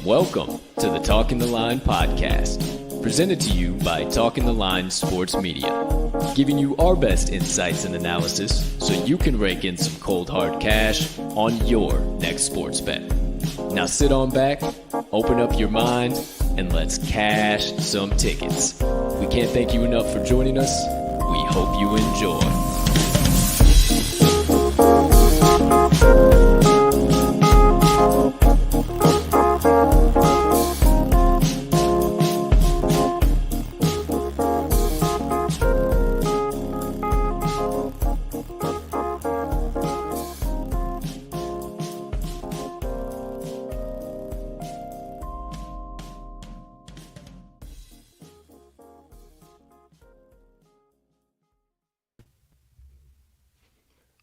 Welcome to the Talking the Line podcast, presented to you by Talking the Line Sports Media, giving you our best insights and analysis so you can rake in some cold hard cash on your next sports bet. Now sit on back, open up your mind, and let's cash some tickets. We can't thank you enough for joining us. We hope you enjoy.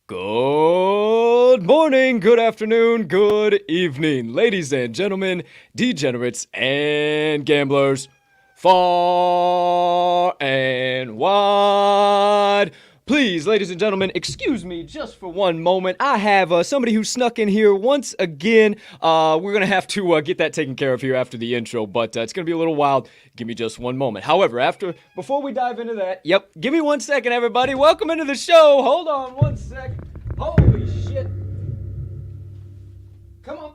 Good morning, good afternoon, good evening, ladies and gentlemen, degenerates and gamblers, far and wide. Please, ladies and gentlemen, excuse me just for one moment. I have somebody who snuck in here once again. We're going to have to get that taken care of here after the intro, but it's going to be a little wild. Give me just one moment. However, before we dive into that, give me 1 second, everybody. Welcome into the show. Hold on 1 sec. Holy shit. Come on.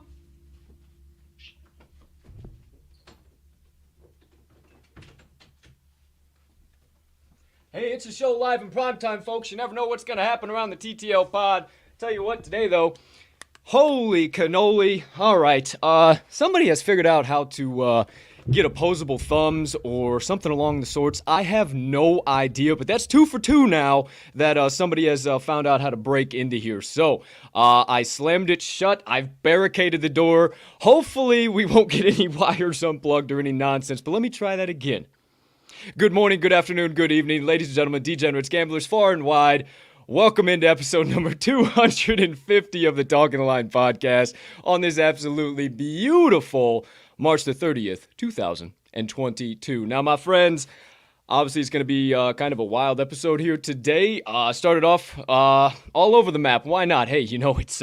Hey, it's a show live in primetime, folks. You never know what's going to happen around the TTL Pod. Tell you what, today, though, holy cannoli. All right, somebody has figured out how to get opposable thumbs or something along the sorts. I have no idea, but that's 2 for 2 now that somebody has found out how to break into here. So I slammed it shut. I've barricaded the door. Hopefully we won't get any wires unplugged or any nonsense, but let me try that again. Good morning, good afternoon, good evening, ladies and gentlemen, degenerates, gamblers, far and wide. Welcome into episode number 250 of the Talking the Line podcast on this absolutely beautiful March the 30th, 2022. Now, my friends, obviously it's going to be kind of a wild episode here today. Started off all over the map. Why not? Hey, you know, it's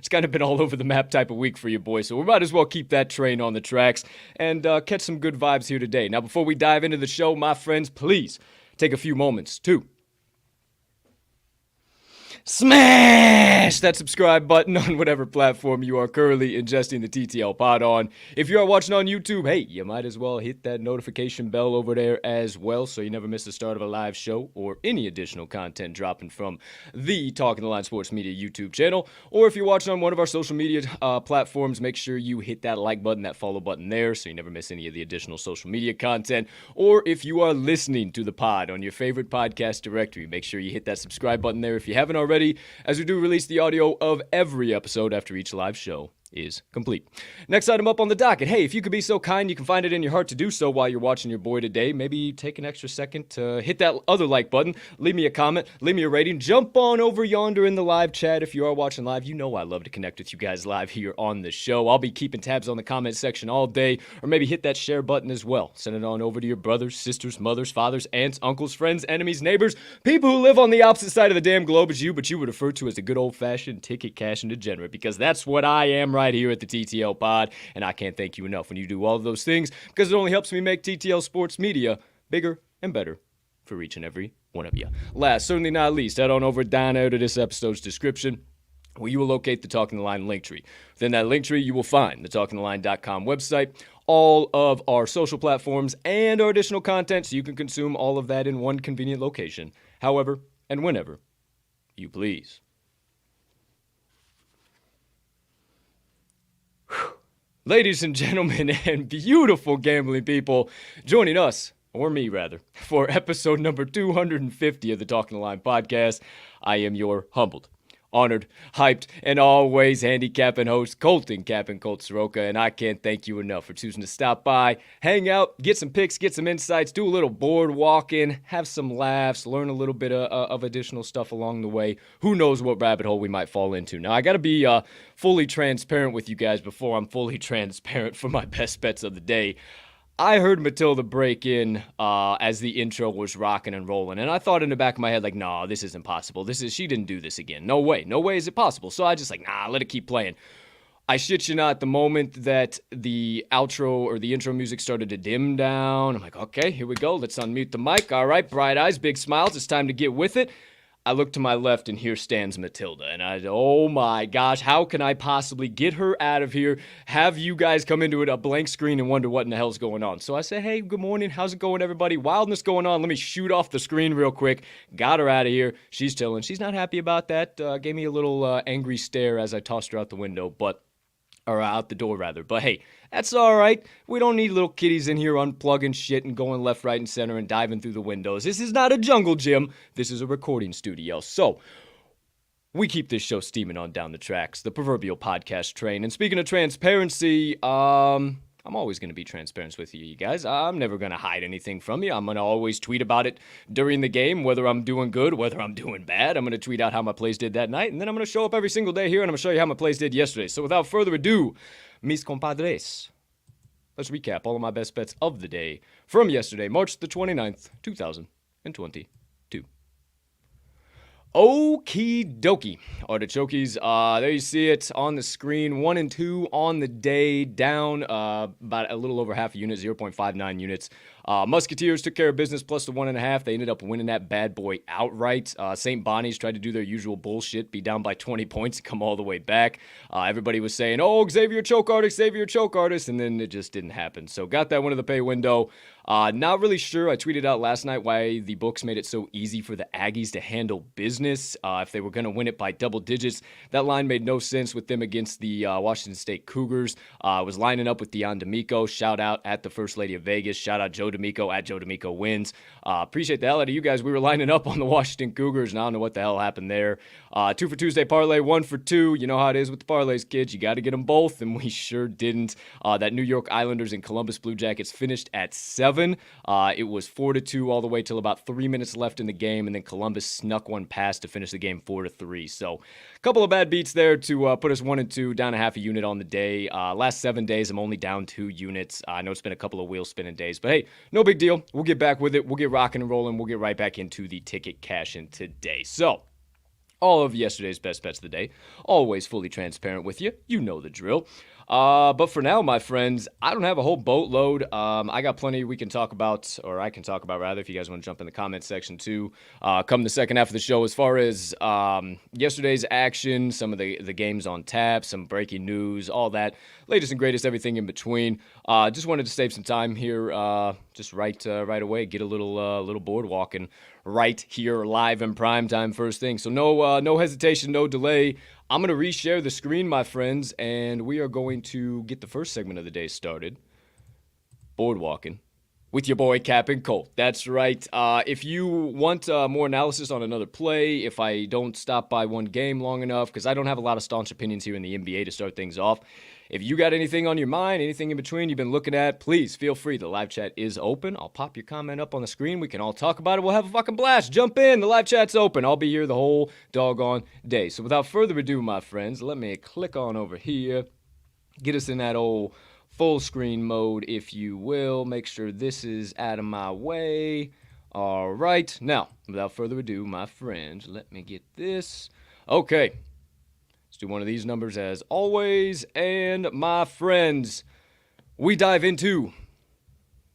kind of been all over the map type of week for you boys, so we might as well keep that train on the tracks and catch some good vibes here today. Now, before we dive into the show, my friends, please take a few moments to smash smash that subscribe button on whatever platform you are currently ingesting the TTL Pod on. If you are watching on YouTube, hey, you might as well hit that notification bell over there as well so you never miss the start of a live show or any additional content dropping from the Talking the Line Sports Media YouTube channel. Or if you're watching on one of our social media platforms, make sure you hit that like button, that follow button there so you never miss any of the additional social media content. Or if you are listening to the pod on your favorite podcast directory, make sure you hit that subscribe button there if you haven't already, as we do release the audio of every episode after each live show is complete. Next item up on the docket. Hey, if you could be so kind, you can find it in your heart to do so while you're watching your boy today. Maybe take an extra second to hit that other like button, leave me a comment, leave me a rating, jump on over yonder in the live chat if you are watching live. You know I love to connect with you guys live here on the show. I'll be keeping tabs on the comment section all day, or maybe hit that share button as well. Send it on over to your brothers, sisters, mothers, fathers, aunts, uncles, friends, enemies, neighbors, people who live on the opposite side of the damn globe as you, but you would refer to as a good old-fashioned ticket cashing degenerate, because that's what I am right here at the TTL Pod, and I can't thank you enough when you do all of those things, because it only helps me make TTL Sports Media bigger and better for each and every one of you. Last, certainly not least, head on over down there to this episode's description, where you will locate the Talking the Line link tree. Within that link tree, you will find the TalkingTheLine.com website, all of our social platforms, and our additional content, so you can consume all of that in one convenient location, however and whenever you please. Ladies and gentlemen and beautiful gambling people, joining us, or me rather, for episode number 250 of the Talking the Line podcast, I am your humbled, honored, hyped, and always handicapping host, Cappin Colt Soroka, and I can't thank you enough for choosing to stop by, hang out, get some picks, get some insights, do a little board walking, have some laughs, learn a little bit of additional stuff along the way. Who knows what rabbit hole we might fall into. Now, I got to be fully transparent with you guys before I'm fully transparent for my best bets of the day. I heard Matilda break in as the intro was rocking and rolling, and I thought in the back of my head, like, nah, this isn't possible. She didn't do this again. No way is it possible. So I just like, nah, let it keep playing. I shit you not, the moment that the outro or the intro music started to dim down, I'm like, okay, here we go. Let's unmute the mic. All right, bright eyes, big smiles. It's time to get with it. I look to my left, and here stands Matilda, and oh my gosh, how can I possibly get her out of here, have you guys come into it a blank screen and wonder what in the hell's going on? So I say, hey, good morning, how's it going, everybody? Wildness going on, let me shoot off the screen real quick, got her out of here, she's chilling, she's not happy about that, gave me a little angry stare as I tossed her out the window, or out the door rather, but hey, that's all right. We don't need little kitties in here unplugging shit and going left, right, and center and diving through the windows. This is not a jungle gym. This is a recording studio. So we keep this show steaming on down the tracks, the proverbial podcast train. And speaking of transparency, I'm always going to be transparent with you guys. I'm never going to hide anything from you. I'm going to always tweet about it during the game, whether I'm doing good, whether I'm doing bad. I'm going to tweet out how my plays did that night, and then I'm going to show up every single day here, and I'm going to show you how my plays did yesterday. So without further ado, mis compadres, let's recap all of my best bets of the day from yesterday, March the 29th, 2022. Okie dokie. Artichokes, there you see it on the screen. 1 and 2 on the day, down about a little over half a unit, 0.59 units. Musketeers took care of business plus the 1.5. They ended up winning that bad boy outright. St. Bonnie's tried to do their usual bullshit, be down by 20 points, come all the way back. Everybody was saying, oh, Xavier choke artist, and then it just didn't happen. So got that one of the pay window. Not really sure. I tweeted out last night why the books made it so easy for the Aggies to handle business. If they were going to win it by double digits, that line made no sense with them against the Washington State Cougars. Was lining up with Dion D'Amico. Shout out at the First Lady of Vegas. Shout out Joe D'Amico at Joe D'Amico wins. Appreciate the hell out of you guys. We were lining up on the Washington Cougars, and I don't know what the hell happened there. 2 for Tuesday parlay, 1 for 2. You know how it is with the parlays, kids. You got to get them both, and we sure didn't. That New York Islanders and Columbus Blue Jackets finished at 7. It was 4-2 all the way till about 3 minutes left in the game, and then Columbus snuck one past to finish the game 4-3. So a couple of bad beats there to put us 1 and 2, down a half a unit on the day. Last 7 days, I'm only down 2 units. I know it's been a couple of wheel spinning days, but hey, no big deal. We'll get back with it. We'll get rocking and rolling. We'll get right back into the ticket cash-in today. So all of yesterday's best bets of the day. Always fully transparent with you. You know the drill. But for now, my friends, I don't have a whole boatload. I got plenty we can talk about, or I can talk about rather, if you guys want to jump in the comment section too. Come the second half of the show, as far as yesterday's action, some of the games on tap, some breaking news, all that, latest and greatest, everything in between. Just wanted to save some time here, just right away, get a little boardwalking right here live in prime time first thing. So no hesitation, no delay. I'm going to reshare the screen, my friends, and we are going to get the first segment of the day started. Boardwalking with your boy Cappin Colt. That's right. If you want more analysis on another play, if I don't stop by one game long enough, because I don't have a lot of staunch opinions here in the NBA to start things off. If you got anything on your mind, anything in between you've been looking at, please feel free. The live chat is open. I'll pop your comment up on the screen. We can all talk about it. We'll have a fucking blast. Jump in. The live chat's open. I'll be here the whole doggone day. So without further ado, my friends, let me click on over here. Get us in that old full screen mode, if you will. Make sure this is out of my way. All right. Now, without further ado, my friends, let me get this. Okay. Let's do one of these numbers as always. And my friends, we dive into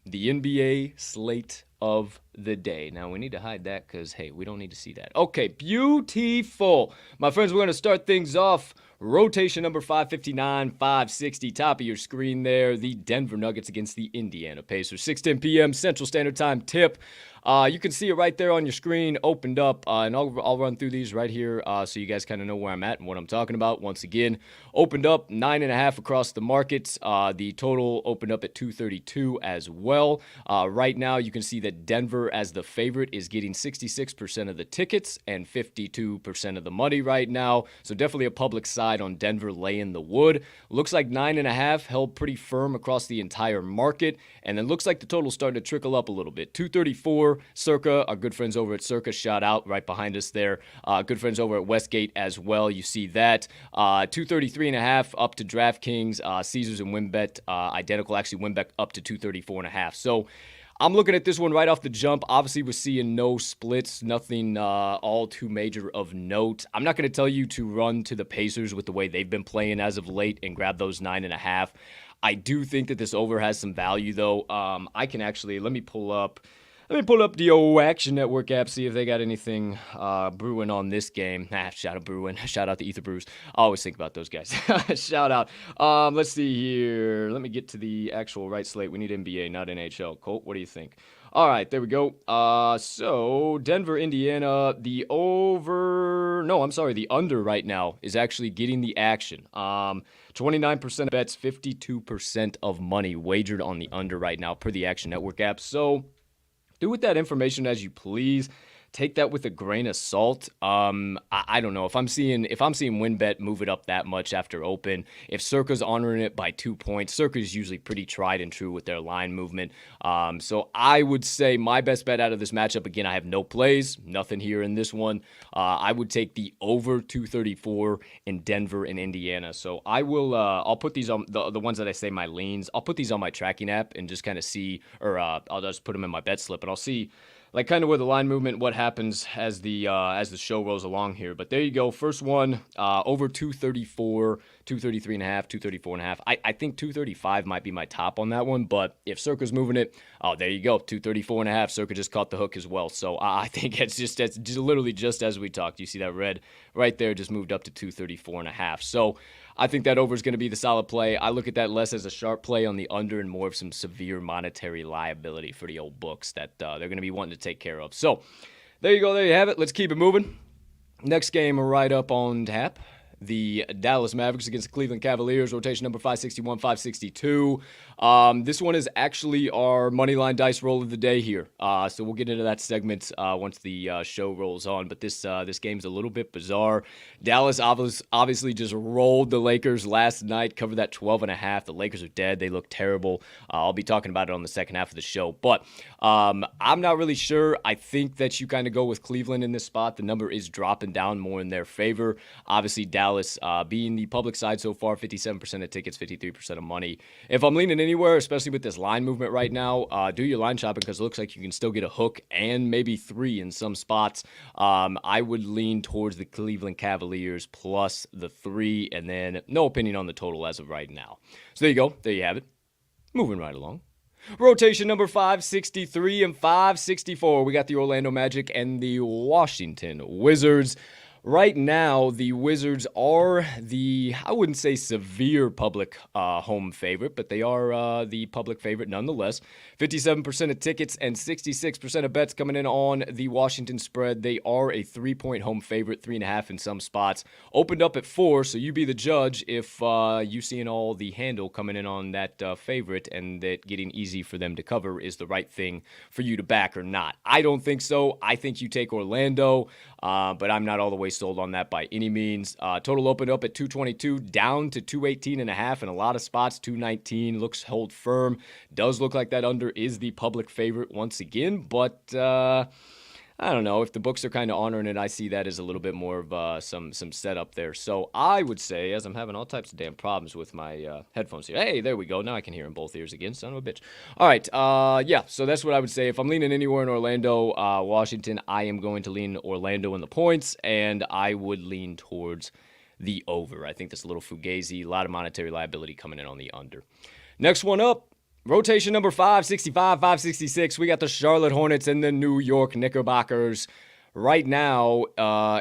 the NBA slate of the day. Now, we need to hide that because, hey, we don't need to see that. Okay, beautiful. My friends, we're going to start things off. Rotation number 559, 560, top of your screen there. The Denver Nuggets against the Indiana Pacers. 6:10 p.m. Central Standard Time tip. You can see it right there on your screen, opened up, and I'll run through these right here so you guys kind of know where I'm at and what I'm talking about. Once again, opened up 9.5 across the markets. The total opened up at 232 as well. Right now, you can see that Denver, as the favorite, is getting 66% of the tickets and 52% of the money right now. So definitely a public side on Denver laying the wood. Looks like 9.5 held pretty firm across the entire market, and then looks like the total's starting to trickle up a little bit. 234. Circa, our good friends over at Circa, shout out right behind us there. Good friends over at Westgate as well. You see that. 233.5 up to DraftKings. Caesars and WinBet identical. Actually, WinBet up to 234.5. So I'm looking at this one right off the jump. Obviously, we're seeing no splits, nothing all too major of note. I'm not going to tell you to run to the Pacers with the way they've been playing as of late and grab those 9.5. I do think that this over has some value, though. I can actually, let me pull up the old Action Network app, see if they got anything brewing on this game. Shout out brewing. Shout out to Ether Brews. I always think about those guys. Shout out. Let's see here. Let me get to the actual right slate. We need NBA, not NHL. Colt, what do you think? All right, there we go. So Denver, Indiana, the under right now is actually getting the action. 29% bets, 52% of money wagered on the under right now per the Action Network app. So do with that information as you please. Take that with a grain of salt. I don't know if I'm seeing WinBet move it up that much after open. If Circa's honoring it by 2 points, Circa is usually pretty tried and true with their line movement. So I would say my best bet out of this matchup. Again, I have no plays, nothing here in this one. I would take the over 234 in Denver and Indiana. So I will. I'll put these on the ones that I say my leans. I'll put these on my tracking app and just kind of see, or I'll just put them in my bet slip and I'll see, like, kind of where the line movement, what happens as the show rolls along here. But there you go. First one, over 234, 233.5, 234.5. I think 235 might be my top on that one. But if Circa's moving it, oh, there you go. 234.5. Circa just caught the hook as well. So I think it's literally just as we talked. You see that red right there just moved up to 234.5. So I think that over is going to be the solid play. I look at that less as a sharp play on the under and more of some severe monetary liability for the old books that they're going to be wanting to take care of. So there you go. There you have it. Let's keep it moving. Next game right up on tap. The Dallas Mavericks against the Cleveland Cavaliers, rotation number 561, 562. This one is actually our Moneyline Dice roll of the day here. So we'll get into that segment once the show rolls on. But this game's a little bit bizarre. Dallas obviously just rolled the Lakers last night, covered that 12.5. The Lakers are dead. They look terrible. I'll be talking about it on the second half of the show. But I'm not really sure. I think that you kind of go with Cleveland in this spot. The number is dropping down more in their favor. Obviously, Dallas Dallas being the public side so far, 57% of tickets, 53% of money. If I'm leaning anywhere, especially with this line movement right now, do your line shopping because it looks like you can still get a hook and maybe 3 in some spots. I would lean towards the Cleveland Cavaliers plus the 3, and then no opinion on the total as of right now. So there you go. There you have it. Moving right along. Rotation number 563 and 564. We got the Orlando Magic and the Washington Wizards. Right now, the Wizards are I wouldn't say severe public home favorite, but they are the public favorite nonetheless. 57% of tickets and 66% of bets coming in on the Washington spread. They are a 3-point home favorite, 3.5 in some spots. Opened up at 4, so you be the judge if you seeing all the handle coming in on that favorite and that getting easy for them to cover is the right thing for you to back or not. I don't think so. I think you take Orlando, but I'm not all the way sold on that by any means. Total opened up at 222, down to 218.5 in a lot of spots. 219 looks hold firm. Does look like that under is the public favorite once again, but I don't know. If the books are kind of honoring it, I see that as a little bit more of some setup there. So I would say, as I'm having all types of damn problems with my headphones here. Hey, there we go. Now I can hear in both ears again. Son of a bitch. All right. Yeah, so that's what I would say. If I'm leaning anywhere in Orlando, Washington, I am going to lean Orlando in the points, and I would lean towards the over. I think that's a little fugazi. A lot of monetary liability coming in on the under. Next one up. Rotation number 565, 566, we got the Charlotte Hornets and the New York Knickerbockers. Right now,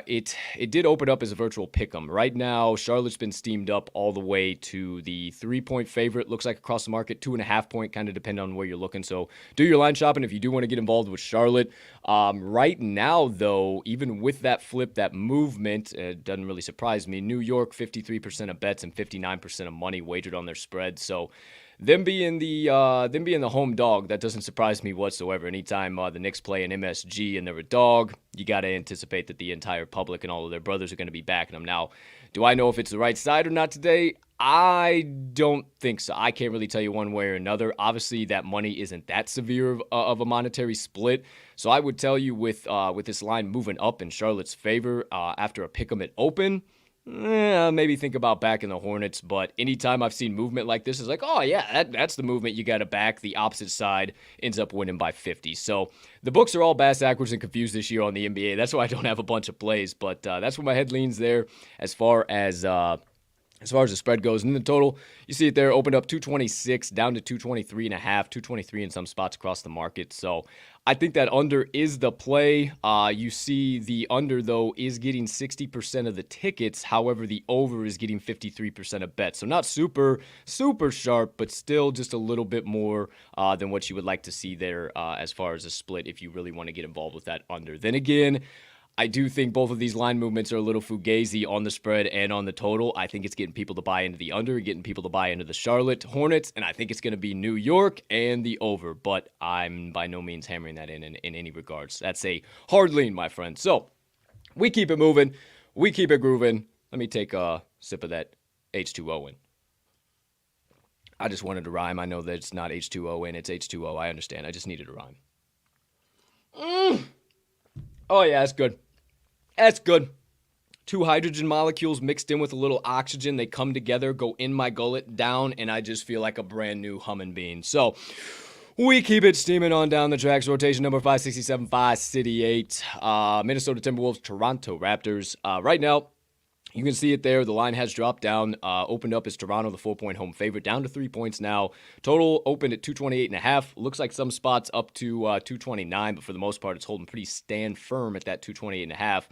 it did open up as a virtual pick'em. Right now, Charlotte's been steamed up all the way to the 3-point favorite. Looks like across the market, 2.5-point, kind of depend on where you're looking. So do your line shopping if you do want to get involved with Charlotte. Right now, though, even with that flip, that movement, it doesn't really surprise me. New York, 53% of bets and 59% of money wagered on their spread. So them being the home dog, that doesn't surprise me whatsoever. Anytime the Knicks play an MSG and they're a dog, you got to anticipate that the entire public and all of their brothers are going to be backing them. Now, do I know if it's the right side or not today? I don't think so. I can't really tell you one way or another. Obviously, that money isn't that severe of a monetary split. So I would tell you with this line moving up in Charlotte's favor after a pick'em at open, maybe think about backing the Hornets, but anytime I've seen movement like this, it's like, oh yeah, that's the movement you got to back. The opposite side ends up winning by 50. So the books are all backwards and confused this year on the NBA. That's why I don't have a bunch of plays, but that's where my head leans there as far as the spread goes. And the total, you see it there, opened up 226 down to 223.5, 223 in some spots across the market. So I think that under is the play. You see the under, though, is getting 60% of the tickets. However, the over is getting 53% of bets. So not super sharp, but still just a little bit more than what you would like to see there as far as a split if you really want to get involved with that under. Then again, I do think both of these line movements are a little fugazi on the spread and on the total. I think it's getting people to buy into the under, getting people to buy into the Charlotte Hornets, and I think it's going to be New York and the over, but I'm by no means hammering that in any regards. That's a hard lean, my friend. So we keep it moving. We keep it grooving. Let me take a sip of that H2O in. I just wanted to rhyme. I know that it's not H2O in, it's H2O. I understand. I just needed to rhyme. Oh, yeah, that's good. That's good. 2 hydrogen molecules mixed in with a little oxygen. They come together, go in my gullet, down, and I just feel like a brand new humming bean. So we keep it steaming on down the tracks. Rotation number 567, 568. Minnesota Timberwolves, Toronto Raptors. Right now, you can see it there. The line has dropped down. Opened up as Toronto, the 4-point home favorite, down to 3 points now. Total opened at 228.5. Looks like some spots up to 229, but for the most part, it's holding pretty stand firm at that 228.5.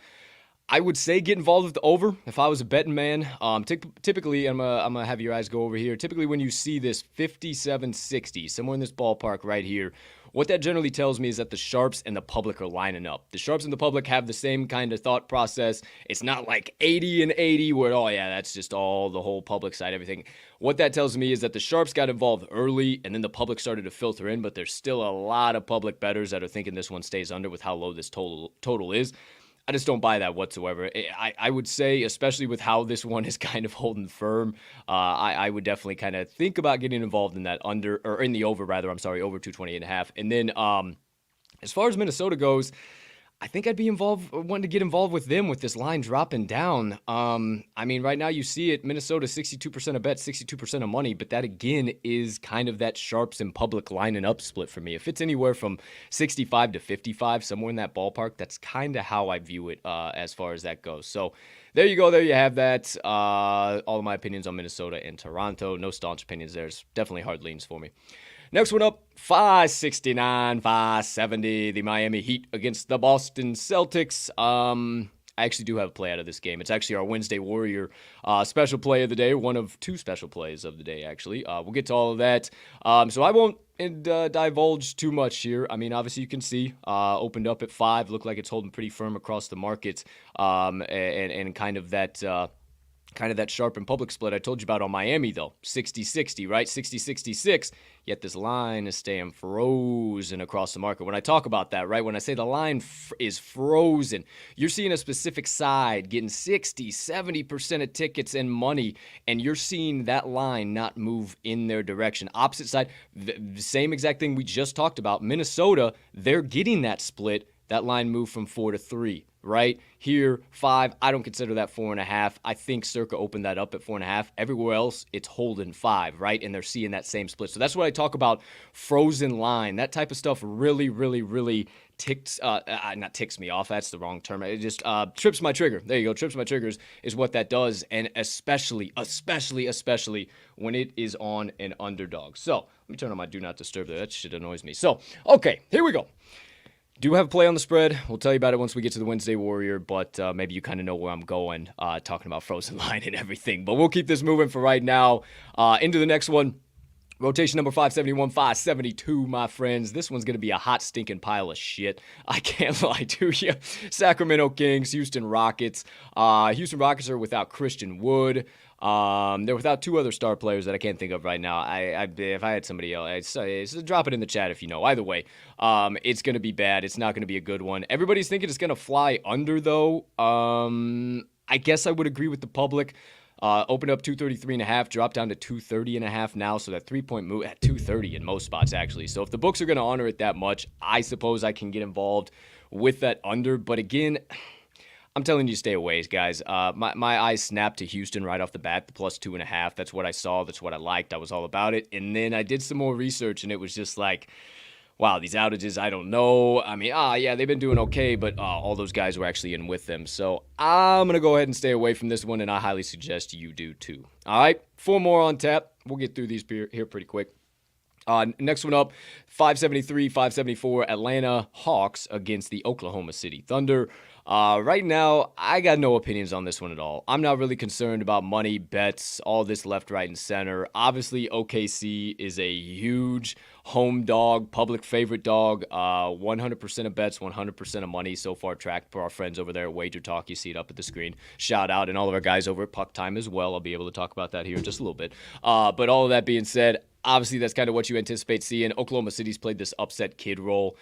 I would say get involved with the over if I was a betting man. Typically, I'm gonna have your eyes go over here. Typically, when you see this 57-60, somewhere in this ballpark right here, what that generally tells me is that the sharps and the public are lining up. The sharps and the public have the same kind of thought process. It's not like 80 and 80 where, oh yeah, that's just all the whole public side, everything. What that tells me is that the sharps got involved early and then the public started to filter in, but there's still a lot of public bettors that are thinking this one stays under with how low this total is. I just don't buy that whatsoever. I would say, especially with how this one is kind of holding firm, I would definitely kind of think about getting involved in that under, or in the over rather, over 228.5. And then as far as Minnesota goes, I think I'd be wanting to get involved with them with this line dropping down. I mean, right now you see it, Minnesota 62% of bets, 62% of money, but that again is kind of that sharps and public lining up split for me. If it's anywhere from 65 to 55, somewhere in that ballpark, that's kind of how I view it as far as that goes. So there you go. There you have that. All of my opinions on Minnesota and Toronto. No staunch opinions. There's definitely hard leans for me. Next one up, 569, 570, the Miami Heat against the Boston Celtics. I actually do have a play out of this game. It's actually our Wednesday Warrior special play of the day, one of two special plays of the day, actually. We'll get to all of that. So I won't divulge too much here. I mean, obviously you can see opened up at 5, looked like it's holding pretty firm across the market, and kind of that sharp and public split I told you about on Miami, though. 60-60, right? 60-66, yet this line is staying frozen across the market. When I talk about that, right, when I say the line is frozen, you're seeing a specific side getting 60, 70% of tickets and money, and you're seeing that line not move in their direction. Opposite side, the same exact thing we just talked about. Minnesota, they're getting that split. That line moved from 4 to 3. Right here, 5. I don't consider that 4.5. I think Circa opened that up at 4.5. Everywhere else, it's holding 5, right? And they're seeing that same split. So that's what I talk about, frozen line. That type of stuff really, really, really not ticks me off. That's the wrong term. It just trips my trigger. There you go. Trips my triggers is what that does. And especially when it is on an underdog. So let me turn on my do not disturb there. That shit annoys me. So, okay, here we go. Do have a play on the spread. We'll tell you about it once we get to the Wednesday Warrior, but maybe you kind of know where I'm going, talking about frozen line and everything. But we'll keep this moving for right now. Into the next one. Rotation number 571, 572, my friends. This one's going to be a hot, stinking pile of shit. I can't lie to you. Sacramento Kings, Houston Rockets. Houston Rockets are without Christian Wood. They're without 2 other star players that I can't think of right now. If I had somebody else, drop it in the chat if you know. Either way, it's going to be bad. It's not going to be a good one. Everybody's thinking it's going to fly under, though. I guess I would agree with the public. Opened up 233.5, dropped down to 230.5 now, so that 3-point move at 230 in most spots, actually. So if the books are going to honor it that much, I suppose I can get involved with that under. But again, I'm telling you, stay away, guys. My eyes snapped to Houston right off the bat, the plus 2.5. That's what I saw. That's what I liked. I was all about it. And then I did some more research, and it was just like, wow, these outages, I don't know. I mean, yeah, they've been doing okay, but all those guys were actually in with them. So I'm going to go ahead and stay away from this one, and I highly suggest you do too. All right, 4 more on tap. We'll get through these here pretty quick. Next one up, 573, 574, Atlanta Hawks against the Oklahoma City Thunder. Right now, I got no opinions on this one at all. I'm not really concerned about money, bets, all this left, right, and center. Obviously, OKC is a huge home dog, public favorite dog. 100% of bets, 100% of money so far tracked for our friends over there at Wager Talk. You see it up at the screen. Shout out, and all of our guys over at Puck Time as well. I'll be able to talk about that here in just a little bit. But all of that being said, obviously, that's kind of what you anticipate seeing. Oklahoma City's played this upset kid role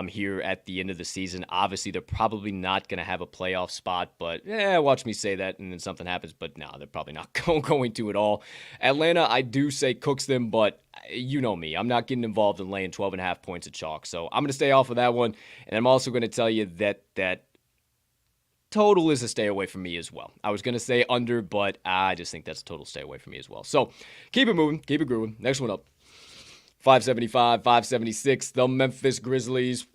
here at the end of the season. Obviously, they're probably not going to have a playoff spot, but watch me say that and then something happens. But no, they're probably not going to at all. Atlanta, I do say cooks them, but you know me. I'm not getting involved in laying 12.5 points of chalk. So I'm going to stay off of that one. And I'm also going to tell you that total is a stay away from me as well. I was going to say under, but I just think that's a total stay away from me as well. So keep it moving, keep it grooving. Next one up, 575, 576, the Memphis Grizzlies.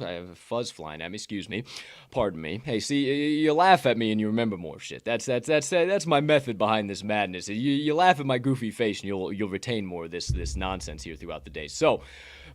I have a fuzz flying at me, excuse me. Pardon me. Hey, see, you laugh at me and you remember more shit. That's my method behind this madness. You laugh at my goofy face and you'll retain more of this nonsense here throughout the day. So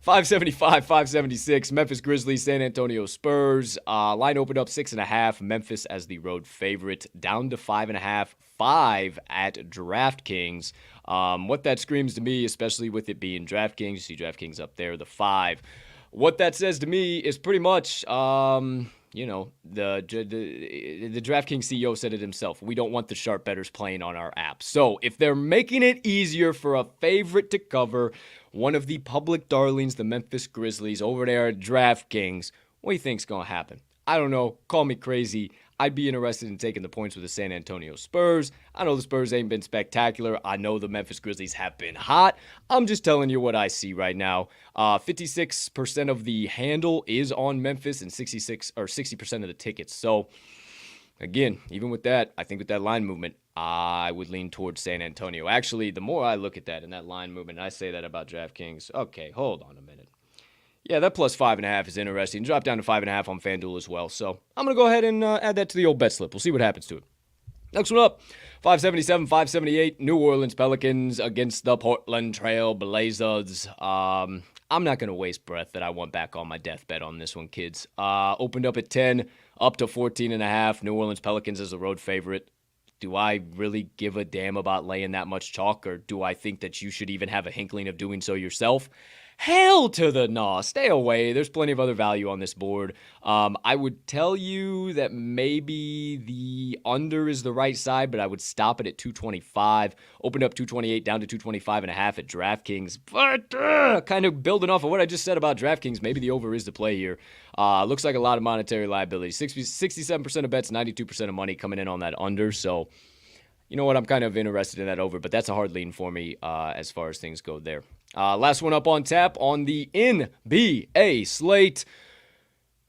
575, 576, Memphis Grizzlies, San Antonio Spurs. Line opened up 6.5. Memphis as the road favorite, down to 5.5. 5 at DraftKings. What that screams to me, especially with it being DraftKings, you see DraftKings up there, the 5. What that says to me is pretty much, the DraftKings CEO said it himself. We don't want the sharp bettors playing on our app. So if they're making it easier for a favorite to cover, one of the public darlings, the Memphis Grizzlies, over there at DraftKings, what do you think's going to happen? I don't know. Call me crazy. I'd be interested in taking the points with the San Antonio Spurs. I know the Spurs ain't been spectacular. I know the Memphis Grizzlies have been hot. I'm just telling you what I see right now. 56% of the handle is on Memphis and 60% of the tickets. So, again, even with that, I think with that line movement, I would lean towards San Antonio. Actually, the more I look at that and that line movement, and I say that about DraftKings. Okay, hold on a minute. Yeah, that plus 5.5 is interesting. Drop down to 5.5 on FanDuel as well. So I'm going to go ahead and add that to the old bet slip. We'll see what happens to it. Next one up, 577, 578, New Orleans Pelicans against the Portland Trail Blazers. I'm not going to waste breath that I want back on my death bet on this one, kids. Opened up at 10, up to 14.5. New Orleans Pelicans as a road favorite. Do I really give a damn about laying that much chalk, or do I think that you should even have a hinkling of doing so yourself? Hell to the no. Stay away. There's plenty of other value on this board. I would tell you that maybe the under is the right side, but I would stop it at 225. Opened up 228 down to 225.5 at DraftKings. But kind of building off of what I just said about DraftKings, maybe the over is the play here. Looks like a lot of monetary liability. 67% of bets, 92% of money coming in on that under. So, you know what? I'm kind of interested in that over, but that's a hard lean for me as far as things go there. Last one up on tap on the NBA slate.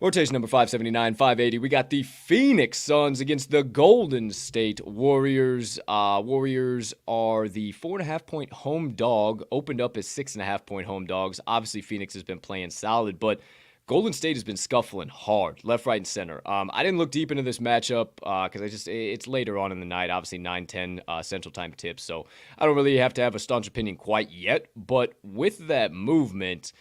Rotation number 579, 580. We got the Phoenix Suns against the Golden State Warriors. Warriors are the 4.5-point home dog. Opened up as 6.5-point home dogs. Obviously, Phoenix has been playing solid, but Golden State has been scuffling hard, left, right, and center. I didn't look deep into this matchup because it's later on in the night, obviously 9-10 Central Time tips, so I don't really have to have a staunch opinion quite yet. But with that movement,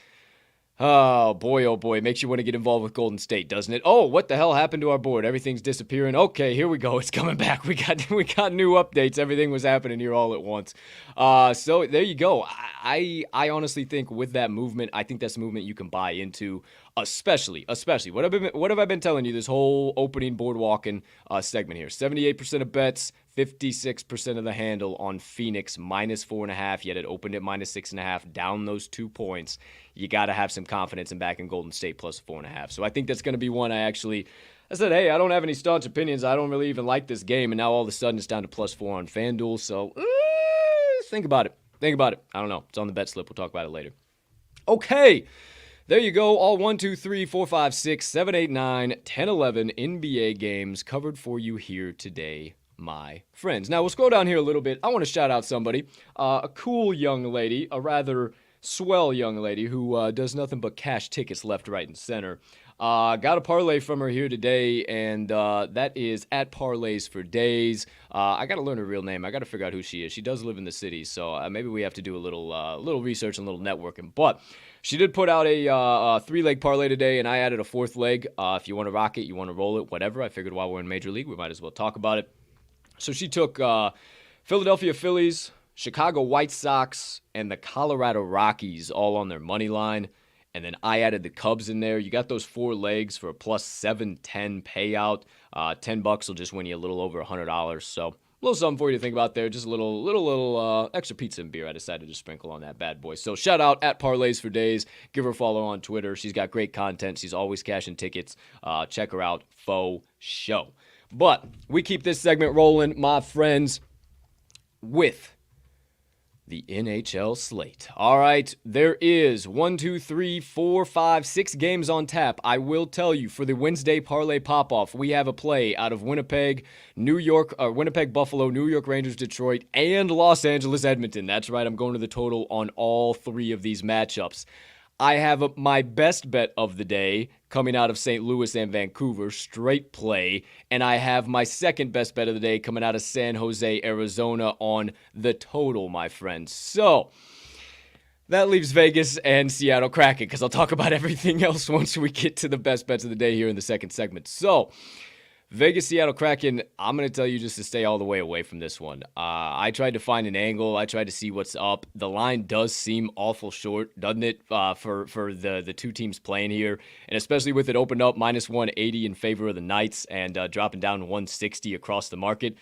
oh boy, it makes you want to get involved with Golden State, doesn't it? Oh, what the hell happened to our board? Everything's disappearing. Okay, here we go. It's coming back. We got new updates. Everything was happening here all at once. So there you go. I honestly think with that movement, I think that's a movement you can buy into, especially. What have I been telling you this whole opening board walking segment here? 78% of bets, 56% of the handle on Phoenix minus 4.5. Yet it opened at minus 6.5. Down those 2 points. You got to have some confidence in backing Golden State plus 4.5. So I think that's going to be one I said, hey, I don't have any staunch opinions. I don't really even like this game. And now all of a sudden it's down to plus 4 on FanDuel. So think about it. I don't know. It's on the bet slip. We'll talk about it later. Okay. There you go. All 1, 2, 3, 4, 5, 6, 7, 8, 9, 10, 11 NBA games covered for you here today, my friends. Now, we'll scroll down here a little bit. I want to shout out somebody, a cool young lady, a rather swell young lady who does nothing but cash tickets left, right, and center. Got a parlay from her here today, and that is at Parlays for Days. I got to learn her real name. I got to figure out who she is. She does live in the city, so maybe we have to do a little research and a little networking. But she did put out a 3-leg parlay today, and I added a 4th leg. If you want to rock it, you want to roll it, whatever. I figured while we're in Major League, we might as well talk about it. So she took Philadelphia Phillies, Chicago White Sox, and the Colorado Rockies all on their money line. And then I added the Cubs in there. You got those 4 legs for a plus 710 payout. $10 will just win you a little over $100. So a little something for you to think about there. Just a little extra pizza and beer I decided to sprinkle on that bad boy. So shout out at Parlays for Days. Give her a follow on Twitter. She's got great content. She's always cashing tickets. Check her out. Faux show. But we keep this segment rolling, my friends, with the NHL slate. All right, there is 1, 2, 3, 4, 5, 6 games on tap. I will tell you, for the Wednesday Parlay Pop-Off, we have a play out of Winnipeg, Winnipeg, Buffalo, New York Rangers, Detroit, and Los Angeles, Edmonton. That's right, I'm going to the total on all 3 of these matchups. I have my best bet of the day coming out of St. Louis and Vancouver, straight play. And I have my second best bet of the day coming out of San Jose, Arizona on the total, my friends. So that leaves Vegas and Seattle Kraken, because I'll talk about everything else once we get to the best bets of the day here in the second segment. So Vegas, Seattle Kraken, I'm going to tell you just to stay all the way away from this one. I tried to find an angle. I tried to see what's up. The line does seem awful short, doesn't it, for the 2 teams playing here, and especially with it opened up minus 180 in favor of the Knights and dropping down 160 across the market.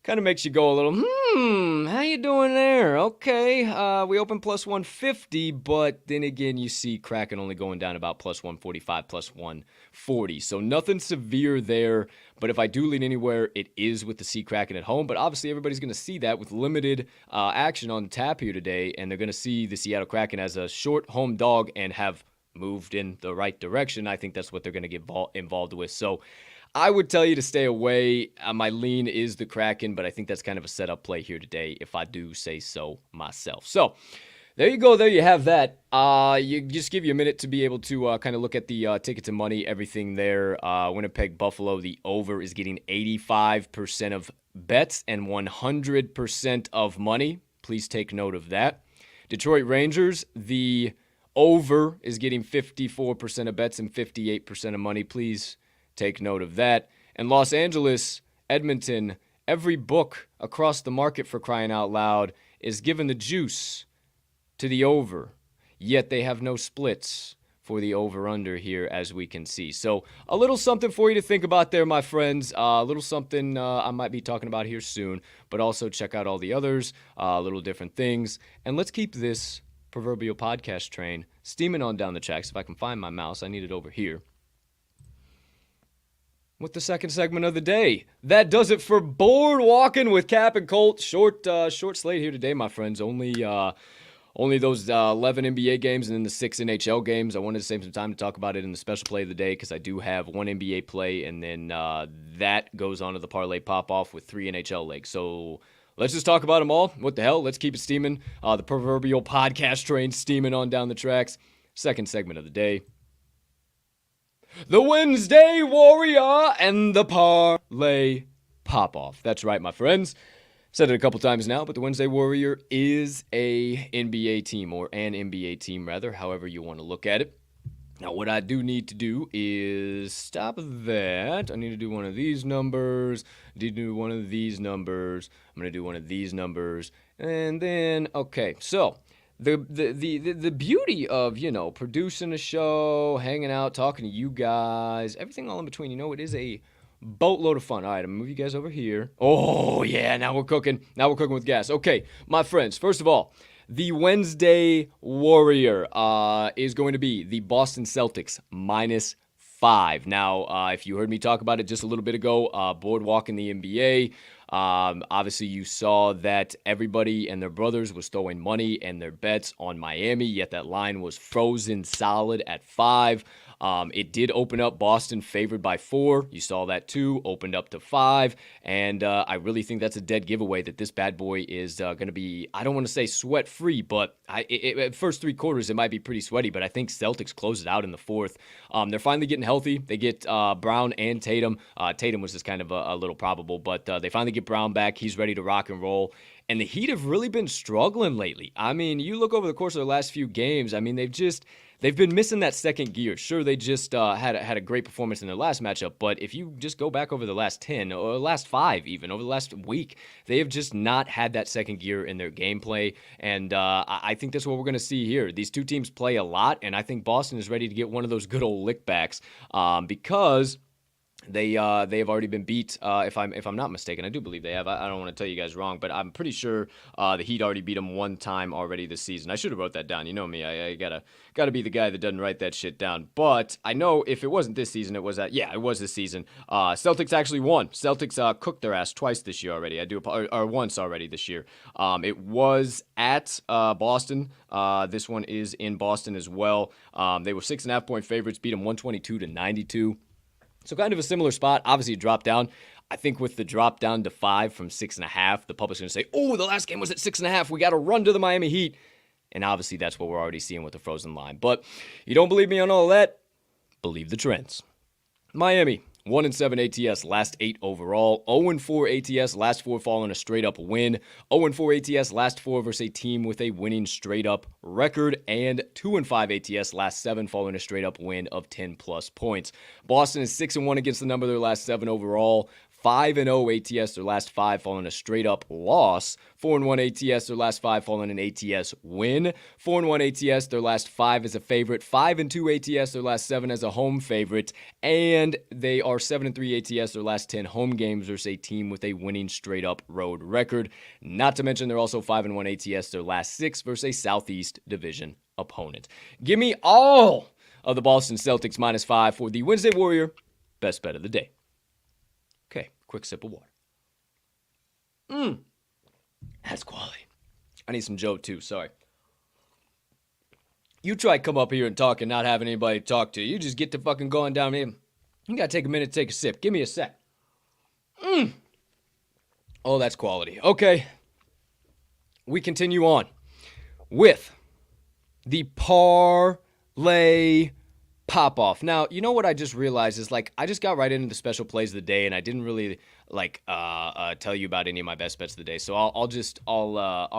kind of makes you go a little, how you doing there? Okay, we open plus 150, but then again, you see Kraken only going down about plus 145, plus 140. So nothing severe there, but if I do lean anywhere, it is with the Sea Kraken at home. But obviously, everybody's going to see that with limited action on tap here today, and they're going to see the Seattle Kraken as a short home dog and have moved in the right direction. I think that's what they're going to get involved with. So I would tell you to stay away. My lean is the Kraken, but I think that's kind of a setup play here today, if I do say so myself. So there you go. There you have that. You just give you a minute to be able to kind of look at the tickets and money, everything there. Winnipeg Buffalo, the over is getting 85% of bets and 100% of money. Please take note of that. Detroit Rangers, the over is getting 54% of bets and 58% of money. Please take note of that. And Los Angeles, Edmonton, every book across the market, for crying out loud, is giving the juice to the over. Yet they have no splits for the over-under here, as we can see. So a little something for you to think about there, my friends. A little something I might be talking about here soon. But also check out all the others, little different things. And let's keep this proverbial podcast train steaming on down the tracks. If I can find my mouse, I need it over here. With the second segment of the day. That does it for Board Walking with Cappin Colt. Short slate here today, my friends. Only those 11 NBA games and then the 6 NHL games. I wanted to save some time to talk about it in the special play of the day because I do have one NBA play, and then that goes on to the Parlay Pop-Off with 3 NHL legs. So let's just talk about them all. What the hell? Let's keep it steaming. The proverbial podcast train steaming on down the tracks. Second segment of the day. The Wednesday Warrior and the Parlay Pop-Off. That's right, my friends. Said it a couple times now, but the Wednesday Warrior is a NBA team, or an NBA team, rather, however you want to look at it. Now, what I do need to do is stop that. I need to do one of these numbers. I need to do one of these numbers. I'm going to do one of these numbers. And then, okay, so the beauty of, producing a show, hanging out, talking to you guys, everything all in between, it is a boatload of fun. All right, I'm going to move you guys over here. Oh, yeah, now we're cooking. Now we're cooking with gas. Okay, my friends, first of all, the Wednesday Warrior is going to be the Boston Celtics -5. Now, if you heard me talk about it just a little bit ago, Boardwalk in the NBA, obviously you saw that everybody and their brothers was throwing money and their bets on Miami, yet that line was frozen solid at 5. It did open up Boston favored by 4. You saw that too, opened up to 5. And I really think that's a dead giveaway that this bad boy is going to be, I don't want to say sweat-free, but first 3 quarters it might be pretty sweaty, but I think Celtics close it out in the 4th. They're finally getting healthy. They get Brown and Tatum. Tatum was just kind of a little probable, but they finally get Brown back. He's ready to rock and roll. And the Heat have really been struggling lately. I mean, you look over the course of the last few games, I mean, they've been missing that second gear. Sure, they just had a great performance in their last matchup, but if you just go back over the last 10, or last 5 even, over the last week, they have just not had that second gear in their gameplay, and I think that's what we're going to see here. These two teams play a lot, and I think Boston is ready to get one of those good old lickbacks because they have already been beat, if I'm not mistaken. I do believe they have. I don't want to tell you guys wrong, but I'm pretty sure the Heat already beat them one time already this season. I should have wrote that down. You know me. I gotta be the guy that doesn't write that shit down. But I know if it wasn't this season, it was it was this season. Celtics actually won. Celtics cooked their ass twice this year already. Or once already this year. It was at Boston. This one is in Boston as well. They were 6.5-point favorites, beat them 122-92. So kind of a similar spot. Obviously, it dropped down. I think with the drop down to 5 from 6.5, the public's going to say, oh, the last game was at 6.5. We got to run to the Miami Heat. And obviously, that's what we're already seeing with the frozen line. But you don't believe me on all that? Believe the trends. Miami, 1-7 ATS, last 8 overall. 0-4 ATS, last 4 following a straight-up win. 0-4 ATS, last 4 versus a team with a winning straight-up record. And 2-5 ATS, last 7 following a straight-up win of 10-plus points. Boston is 6-1 against the number of their last 7 overall. 5-0 ATS their last 5, following a straight-up loss. 4-1 ATS their last 5, following an ATS win. 4-1 ATS their last 5 as a favorite. 5-2 ATS their last 7 as a home favorite. And they are 7-3 ATS their last 10 home games versus a team with a winning straight-up road record. Not to mention they're also 5-1 ATS their last 6 versus a Southeast Division opponent. Give me all of the Boston Celtics -5 for the Wednesday Warrior best bet of the day. Okay, quick sip of water. That's quality. I need some Joe too, sorry. You try to come up here and talk and not having anybody talk to you. You just get to fucking going down here. You gotta take a minute to take a sip. Give me a sec. Oh, that's quality. Okay. We continue on with the Parlay Pop-Off. Now, you know what I just realized is, like, I just got right into the special plays of the day, and I didn't really, like, tell you about any of my best bets of the day. So I'll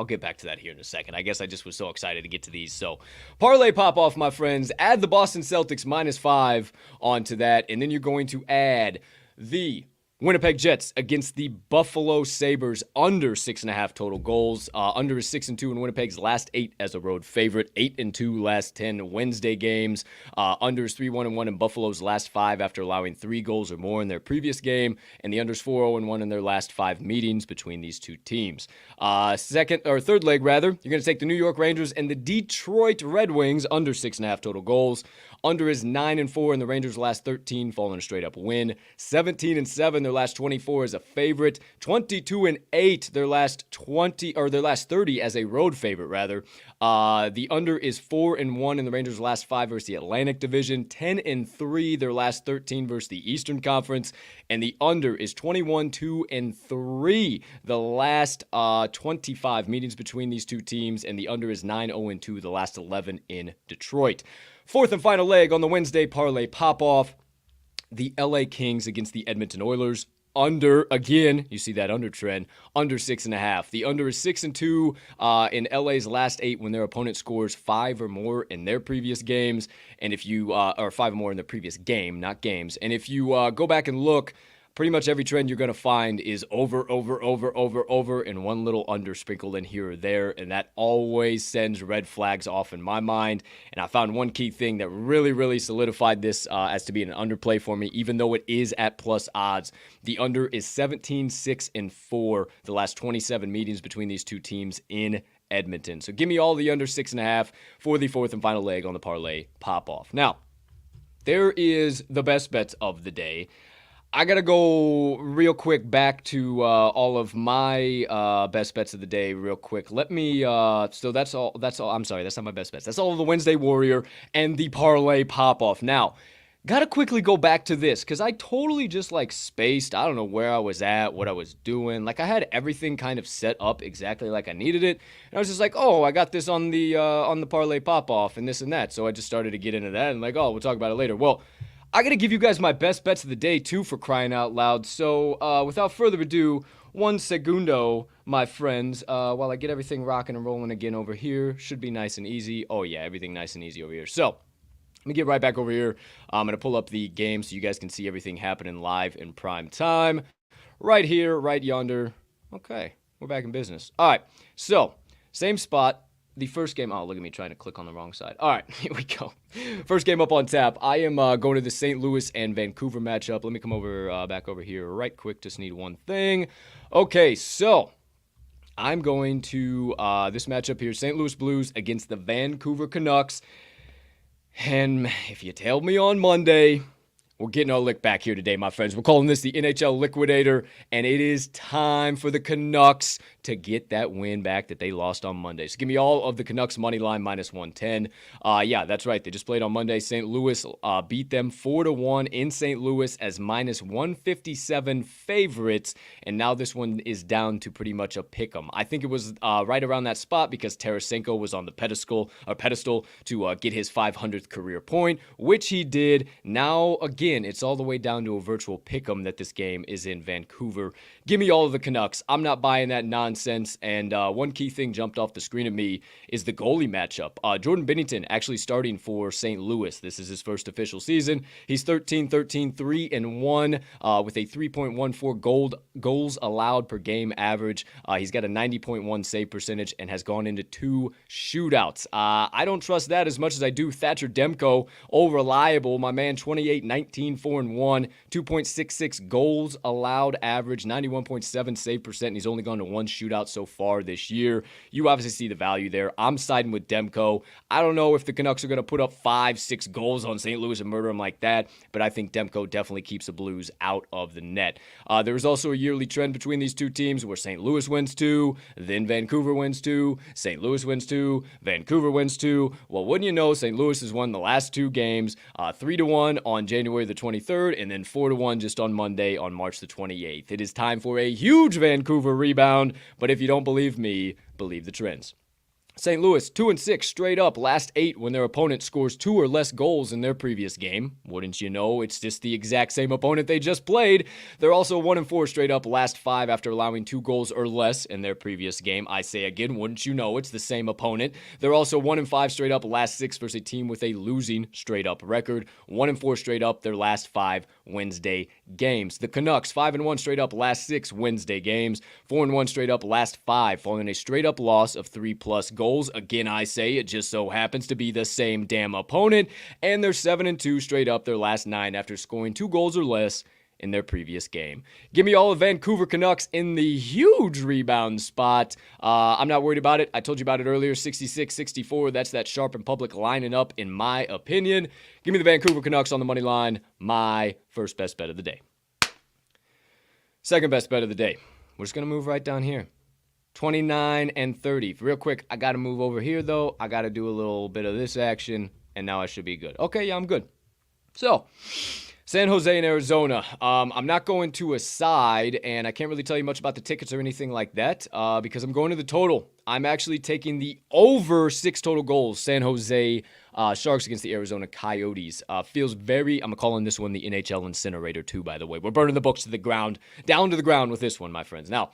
get back to that here in a second. I guess I just was so excited to get to these. So Parlay Pop-Off, my friends. Add the Boston Celtics -5 onto that, and then you're going to add the Winnipeg Jets against the Buffalo Sabres under 6.5 total goals. Under is 6-2 in Winnipeg's last 8 as a road favorite. 8-2 last 10 Wednesday games. Under is 3-1 in Buffalo's last 5 after allowing 3 goals or more in their previous game. And the under is 4-0-1 in their last 5 meetings between these two teams. Third leg, you're going to take the New York Rangers and the Detroit Red Wings under 6.5 total goals. Under is 9-4 in the Rangers' last 13, following a straight-up win. 17-7 their last 24 as a favorite. 22-8 their last 30 as a road favorite, rather. The under is 4-1 in the Rangers' last 5 versus the Atlantic Division. 10-3 their last 13 versus the Eastern Conference, and the under is 21-3 the last 25 meetings between these two teams, and the under is 9-0-2 the last 11 in Detroit. Fourth and final leg on the Wednesday Parlay Pop-Off, the LA Kings against the Edmonton Oilers. Under, again, you see that under trend, under 6.5. The under is 6-2 in LA's last 8 when their opponent scores 5 or more in their previous games. And if you, or 5 or more in their previous game, not games. And if you go back and look, pretty much every trend you're going to find is over, and one little under sprinkled in here or there, and that always sends red flags off in my mind. And I found one key thing that really solidified this as to be an underplay for me, even though it is at plus odds. The under is 17-6-4 the last 27 meetings between these two teams in Edmonton. So give me all the under 6.5 for the fourth and final leg on the Parlay Pop-Off. Now, there is the best bets of the day. I got to go real quick back to all of my best bets of the day real quick. Let me, so that's all, I'm sorry, that's not my best bets. That's all of the Wednesday Warrior and the Parlay Pop-Off. Now, got to quickly go back to this because I totally just like spaced. I don't know where I was at, what I was doing. Like I had everything kind of set up exactly like I needed it. And I was just like, oh, I got this on the Parlay Pop-Off and this and that. So I just started to get into that and like, oh, we'll talk about it later. Well, I got to give you guys my best bets of the day, too, for crying out loud. So, without further ado, one segundo, my friends, while I get everything rocking and rolling again over here. Should be nice and easy. Oh, yeah, everything nice and easy over here. So, let me get right back over here. I'm going to pull up the game so you guys can see everything happening live in prime time. Right here, right yonder. Okay, we're back in business. All right, so, same spot. The first game, oh, look at me trying to click on the wrong side. All right, here we go. First game up on tap. I am going to the St. Louis and Vancouver matchup. Let me come over back over here right quick. Just need one thing. Okay, so I'm going to this matchup here, St. Louis Blues against the Vancouver Canucks. And if you tailed me on Monday, we're getting our lick back here today, my friends. We're calling this the NHL Liquidator, and it is time for the Canucks to get that win back that they lost on Monday. So give me all of the Canucks money line -110. Yeah, that's right. They just played on Monday. St. Louis beat them 4-1 in St. Louis as -157 favorites, and now this one is down to pretty much a pick'em. I think it was right around that spot because Tarasenko was on the pedestal to get his 500th career point, which he did. Now again, again, it's all the way down to a virtual pick'em that this game is in Vancouver. Give me all of the Canucks. I'm not buying that nonsense. And one key thing jumped off the screen at me is the goalie matchup. Jordan Binnington actually starting for St. Louis. This is his first official season. He's 13-13, 3-1 with a 3.14 goals allowed per game average. He's got a 90.1 save percentage and has gone into 2 shootouts. I don't trust that as much as I do Thatcher Demko. Oh, reliable. My man, 28-19, 4-1, 2.66 goals allowed average, 91.7 save percent, and he's only gone to 1 shootout so far this year. You obviously see the value there. I'm siding with Demko. I don't know if the Canucks are going to put up 5-6 goals on St. Louis and murder them like that, but I think Demko definitely keeps the Blues out of the net. There is also a yearly trend between these two teams where St. Louis wins 2, then Vancouver wins 2, St. Louis wins 2, Vancouver wins 2. Well, wouldn't you know, St. Louis has won the last 2 games, 3-1 on January the 23rd, and then 4-1 just on Monday on March the 28th. It is time for a huge Vancouver rebound, but if you don't believe me, believe the trends. St. Louis, 2-6 straight up, last 8 when their opponent scores 2 or less goals in their previous game. Wouldn't you know, it's just the exact same opponent they just played. They're also 1-4 straight up, last 5 after allowing 2 goals or less in their previous game. I say again, wouldn't you know, it's the same opponent. They're also 1-5 straight up, last 6 versus a team with a losing straight up record. 1-4 straight up, their last 5 Wednesday games. The Canucks, 5-1 straight up, last 6 Wednesday games. 4-1 straight up, last 5, following a straight up loss of 3+ goals. Again, I say it just so happens to be the same damn opponent. And they're 7-2 straight up their last 9 after scoring 2 goals or less in their previous game. Give me all of Vancouver Canucks in the huge rebound spot. I'm not worried about it. I told you about it earlier, 66-64. That's that sharp and public lining up, in my opinion. Give me the Vancouver Canucks on the money line, my first best bet of the day. Second best bet of the day. We're just going to move right down here. 29 and 30. Real quick, I got to move over here, though. I got to do a little bit of this action, and now I should be good. Okay, yeah, I'm good. So, San Jose and Arizona. I'm not going to a side, and I can't really tell you much about the tickets or anything like that because I'm going to the total. I'm actually taking the over 6 total goals. San Jose Sharks against the Arizona Coyotes. Feels very, I'm calling this one the NHL incinerator too, by the way. We're burning the books to the ground, down to the ground with this one, my friends. Now,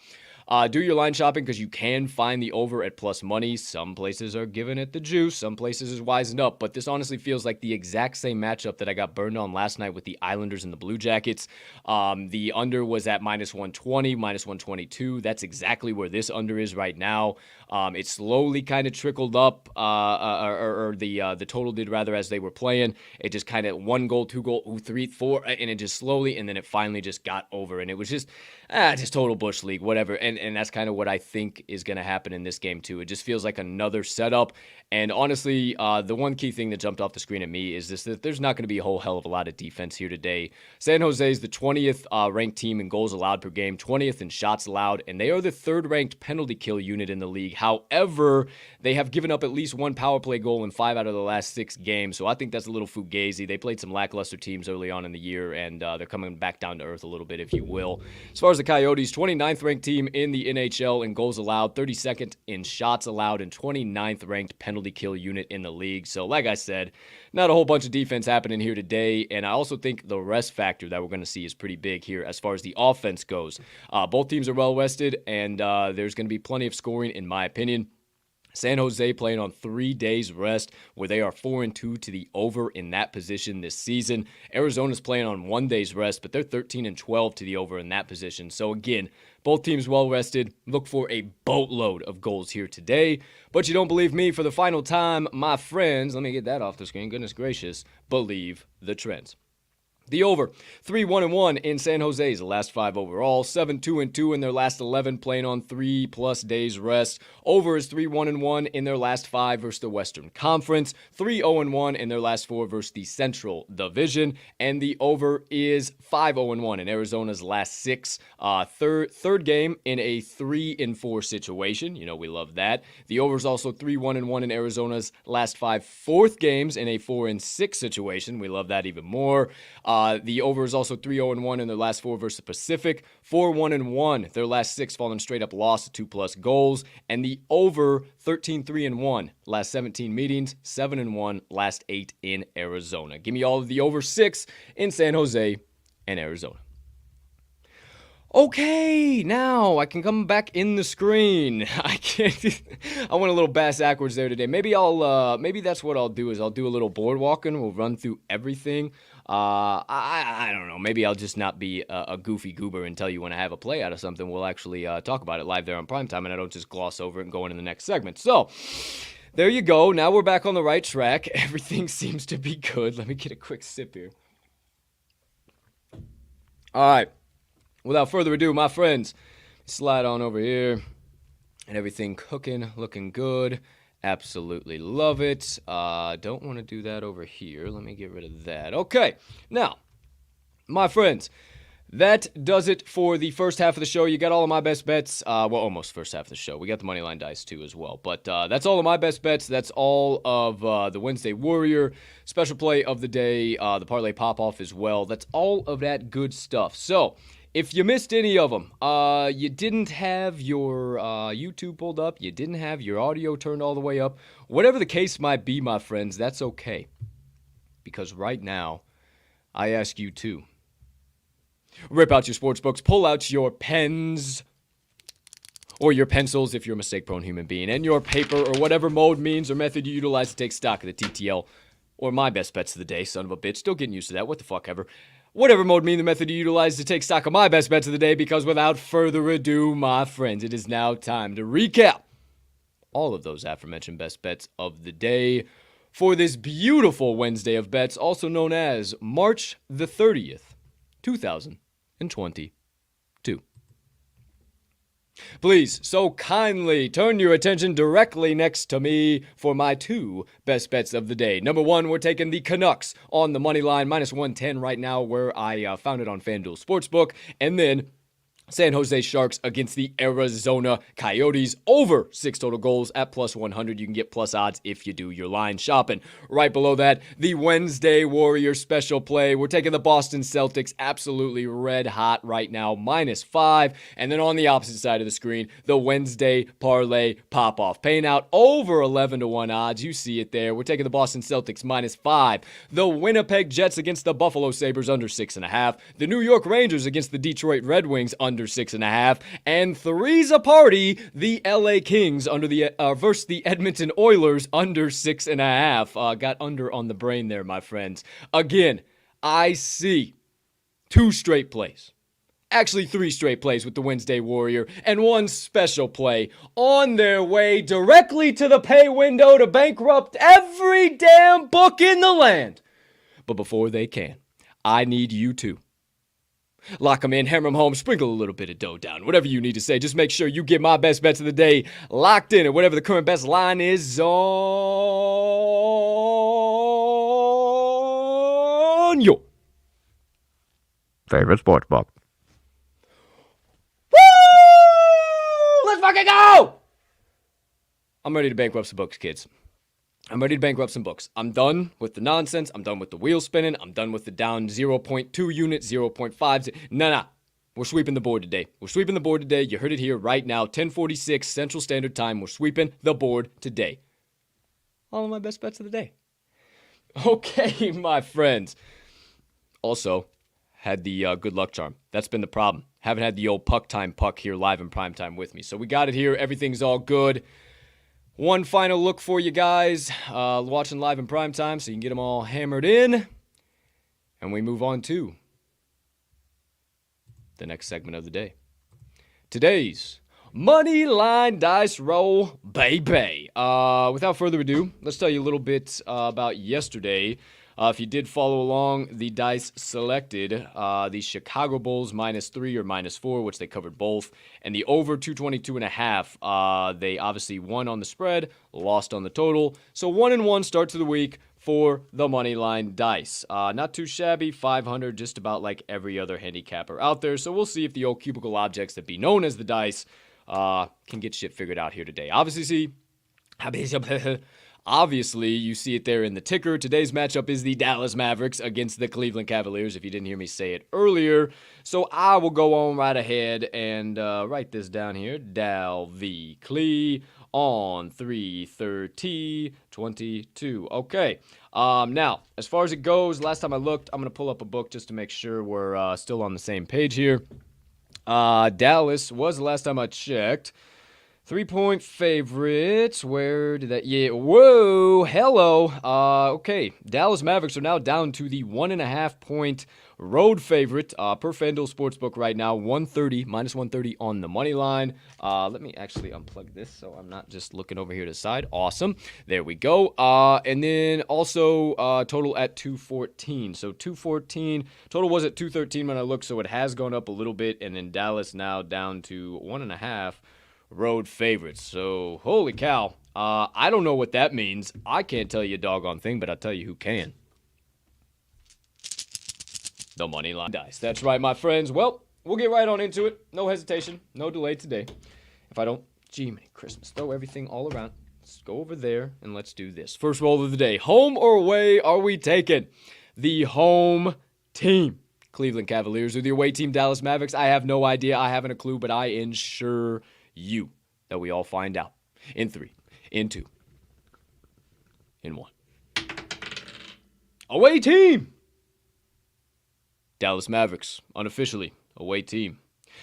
do your line shopping because you can find the over at plus money. Some places are giving it the juice. Some places is wising up. But this honestly feels like the exact same matchup that I got burned on last night with the Islanders and the Blue Jackets. The under was at -120, -122. That's exactly where this under is right now. It slowly kind of trickled up, or the total did rather as they were playing. It just kind of 1 goal, 2 goal, 3, 4, and it just slowly, and then it finally just got over. And it was just total Bush League, whatever. And that's kind of what I think is going to happen in this game, too. It just feels like another setup. And honestly, the one key thing that jumped off the screen at me is this, that there's not going to be a whole hell of a lot of defense here today. San Jose is the 20th ranked team in goals allowed per game, 20th in shots allowed, and they are the 3rd ranked penalty kill unit in the league. However, they have given up at least 1 power play goal in 5 out of the last 6 games, so I think that's a little fugazi. They played some lackluster teams early on in the year, and they're coming back down to earth a little bit, if you will. As far as the Coyotes, 29th ranked team in the NHL in goals allowed, 32nd in shots allowed, and 29th ranked penalty kill unit in the league. So like I said, not a whole bunch of defense happening here today, and I also think the rest factor that we're going to see is pretty big here as far as the offense goes. Both teams are well rested, and there's going to be plenty of scoring, in my opinion. San Jose playing on 3 days rest, where they are 4-2 to the over in that position this season. Arizona's playing on 1 day's rest, but they're 13-12 to the over in that position. So again, both teams well rested. Look for a boatload of goals here today. But you don't believe me for the final time, my friends. Let me get that off the screen. Goodness gracious. Believe the trends. The over, 3-1-1 in San Jose's last 5 overall, 7-2-2 in their last 11 playing on 3+ days rest. Over is 3-1-1 in their last 5 versus the Western Conference, 3-0-1 in their last 4 versus the Central Division, and the over is 5-0-1 in Arizona's last 6. Third game in a 3-4 situation. You know, we love that. The over is also 3-1-1 in Arizona's last 5 fourth games in a 4-6 situation. We love that even more. The over is also 3-0-1 in their last 4 versus Pacific, 4-1-1. Their last 6 falling straight up loss to 2+ goals, and the over 13-3-1 last 17 meetings, 7-1 last 8 in Arizona. Give me all of the over 6 in San Jose and Arizona. Okay, now I can come back in the screen. I went a little bass backwards there today. Maybe that's what I'll do is I'll do a little board walking. We'll run through everything. I don't know. Maybe I'll just not be a goofy goober and tell you when I have a play out of something. We'll actually talk about it live there on primetime, and I don't just gloss over it and go into the next segment. So there you go. Now we're back on the right track. Everything seems to be good. Let me get a quick sip here. All right. Without further ado, my friends, slide on over here, and everything cooking, looking good. Absolutely love it. Don't want to do that over here. Let me get rid of that. Okay, now, my friends, that does it for the first half of the show. You got all of my best bets. Well, almost first half of the show. We got the Moneyline Dice, too, as well. But that's all of my best bets. That's all of the Wednesday Warrior, special play of the day, the Parlay Pop-Off as well. That's all of that good stuff. So if you missed any of them, you didn't have your YouTube pulled up, you didn't have your audio turned all the way up, whatever the case might be, my friends, that's okay. Because right now, I ask you to rip out your sports books, pull out your pens, or your pencils if you're a mistake-prone human being, and your paper, or whatever mode, means, or method you utilize to take stock of the TTL, or my best bets of the day, son of a bitch. Still getting used to that, what the fuck ever. Whatever mode, mean, the method you utilize to take stock of my best bets of the day, because without further ado, my friends, it is now time to recap all of those aforementioned best bets of the day for this beautiful Wednesday of bets, also known as March the 30th, 2022. Please, so kindly turn your attention directly next to me for my 2 best bets of the day. Number 1, we're taking the Canucks on the money line, -110 right now, where I found it on FanDuel Sportsbook. And then San Jose Sharks against the Arizona Coyotes, over 6 total goals at +100. You can get plus odds if you do your line shopping. Right below that, the Wednesday Warrior special play. We're taking the Boston Celtics, absolutely red hot right now, -5. And then on the opposite side of the screen, the Wednesday Parlay Pop-Off, paying out over 11-1 odds. You see it there. We're taking the Boston Celtics -5. The Winnipeg Jets against the Buffalo Sabres under 6.5. The New York Rangers against the Detroit Red Wings under 6.5, and 3's a party, the LA Kings under the versus the Edmonton Oilers under 6.5. Got under on the brain there, my friends. Again, I see 2 straight plays. Actually, 3 straight plays with the Wednesday Warrior, and 1 special play on their way directly to the pay window to bankrupt every damn book in the land. But before they can, I need you to lock them in, hammer them home, sprinkle a little bit of dough down. Whatever you need to say, just make sure you get my best bets of the day locked in, and whatever the current best line is on your favorite sports book. Woo! Let's fucking go! I'm ready to bankrupt some books, kids. I'm ready to bankrupt some books. I'm done with the nonsense. I'm done with the wheel spinning. I'm done with the down 0.2 units, 0.5. Nah. We're sweeping the board today. We're sweeping the board today. You heard it here right now. 10:46 Central Standard Time. We're sweeping the board today. All of my best bets of the day. Okay, my friends. Also, had the good luck charm. That's been the problem. Haven't had the old puck time puck here live in prime time with me. So we got it here. Everything's all good. One final look for you guys, watching live in prime time, so you can get them all hammered in. And we move on to the next segment of the day. Today's Moneyline Dice Roll, baby. Without further ado, let's tell you a little bit about yesterday. If you did follow along, the dice selected the Chicago Bulls -3 or -4, which they covered both, and the over 222.5. They obviously won on the spread, lost on the total. So 1-1 start to the week for the Moneyline Dice. Not too shabby, 500, just about like every other handicapper out there. So we'll see if the old cubicle objects that be known as the dice can get shit figured out here today. Obviously, Obviously, you see it there in the ticker. Today's matchup is the Dallas Mavericks against the Cleveland Cavaliers, if you didn't hear me say it earlier. So I will go on right ahead and write this down here. Dal v. Cle on 3/30/22. Okay. Now, as far as it goes, last time I looked, I'm going to pull up a book just to make sure we're still on the same page here. Dallas was the last time I checked. 3-point favorites. Where did that? Yeah. Whoa. Hello. Okay. Dallas Mavericks are now down to the 1.5-point road favorite per FanDuel Sportsbook right now. minus 130 on the money line. Let me actually unplug this so I'm not just looking over here to the side. Awesome. There we go. And then also total at 214. So 214. Total was at 213 when I looked, so it has gone up a little bit. And then Dallas now down to 1.5. Road favorites. So, holy cow. I don't know what that means. I can't tell you a doggone thing, but I'll tell you who can. The Moneyline Dice. That's right, my friends. Well, we'll get right on into it. No hesitation. No delay today. If I don't, gee, many Christmas. Throw everything all around. Let's go over there and let's do this. First roll of the day. Home or away are we taking? The home team. Cleveland Cavaliers or the away team Dallas Mavericks. I have no idea. I haven't a clue, but I ensure you that we all find out in 3, in 2, in 1. Away team! Dallas Mavericks, unofficially, away team.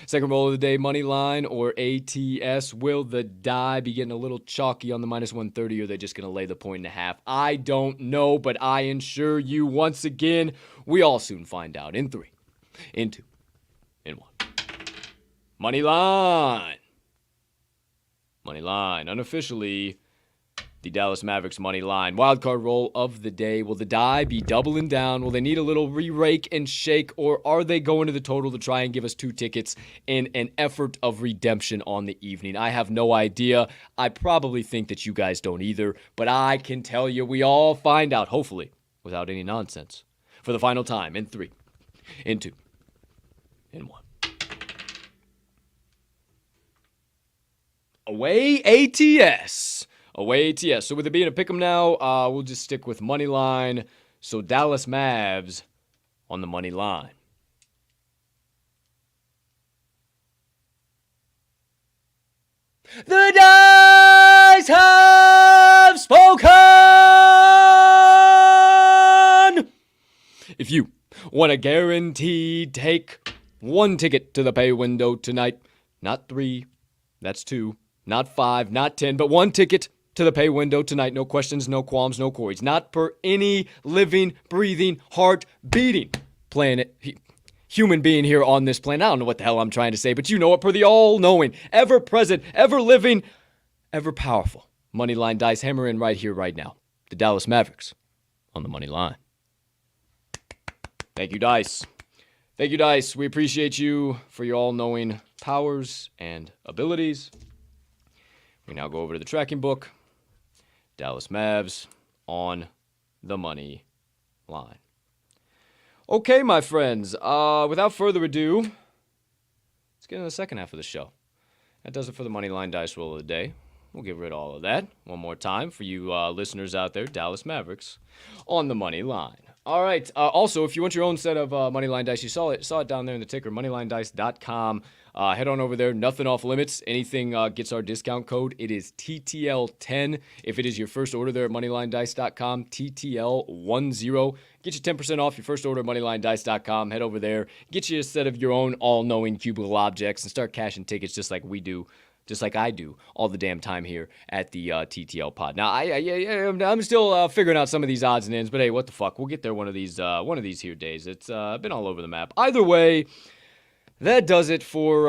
Second roll of the day, money line or ATS. Will the die be getting a little chalky on the minus 130, or are they just going to lay the 1.5? I don't know, but I ensure you once again, we all soon find out in 3, in 2, in 1. Money line. Money line, unofficially, the Dallas Mavericks money line. Wildcard roll of the day. Will the die be doubling down? Will they need a little re-rake and shake? Or are they going to the total to try and give us 2 tickets in an effort of redemption on the evening? I have no idea. I probably think that you guys don't either. But I can tell you we all find out, hopefully, without any nonsense. For the final time, in 3, in 2, in 1. Away ATS. Away ATS. So with it being a pick'em now, we'll just stick with money line. So Dallas Mavs on the money line. The dice have spoken! If you want a guaranteed take 1 ticket to the pay window tonight, not 3, that's 2. Not 5, not 10, but 1 ticket to the pay window tonight. No questions, no qualms, no queries. Not per any living, breathing, heart beating planet, human being here on this planet. I don't know what the hell I'm trying to say, but you know it. Per the all-knowing, ever-present, ever-living, ever-powerful Moneyline Dice hammer in right here, right now. The Dallas Mavericks on the money line. Thank you, Dice. Thank you, Dice. We appreciate you for your all-knowing powers and abilities. We now go over to the tracking book. Dallas Mavs on the money line. Okay, my friends. Without further ado, let's get into the second half of the show. That does it for the Moneyline Dice roll of the day. We'll get rid of all of that one more time for you listeners out there. Dallas Mavericks on the money line. All right. Also, if you want your own set of Moneyline Dice, you saw it down there in the ticker, moneylinedice.com. Head on over there. Nothing off limits. Anything gets our discount code. It is TTL10. If it is your first order there at moneylinedice.com, TTL10. Get you 10% off your first order at moneylinedice.com. Head over there. Get you a set of your own all-knowing cubicle objects and start cashing tickets just like we do. Just like I do all the damn time here at the TTL Pod. Now, I'm still figuring out some of these odds and ends, but hey, what the fuck? We'll get there one of these here days. It's been all over the map. Either way, that does it for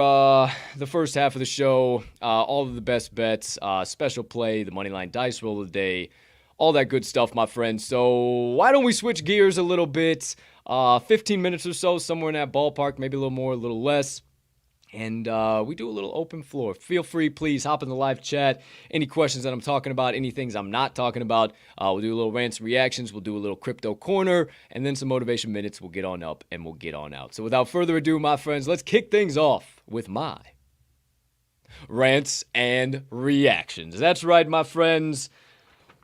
the first half of the show. All of the best bets, special play, the Moneyline Dice roll of the day, all that good stuff, my friends. So why don't we switch gears a little bit? 15 minutes or so, somewhere in that ballpark, maybe a little more, a little less. And we do a little open floor. Feel free, please, hop in the live chat. Any questions that I'm talking about, any things I'm not talking about, we'll do a little Rants Reactions, we'll do a little Crypto Corner, and then some Motivation Minutes. We'll get on up and we'll get on out. So without further ado, my friends, let's kick things off with my Rants and Reactions. That's right, my friends.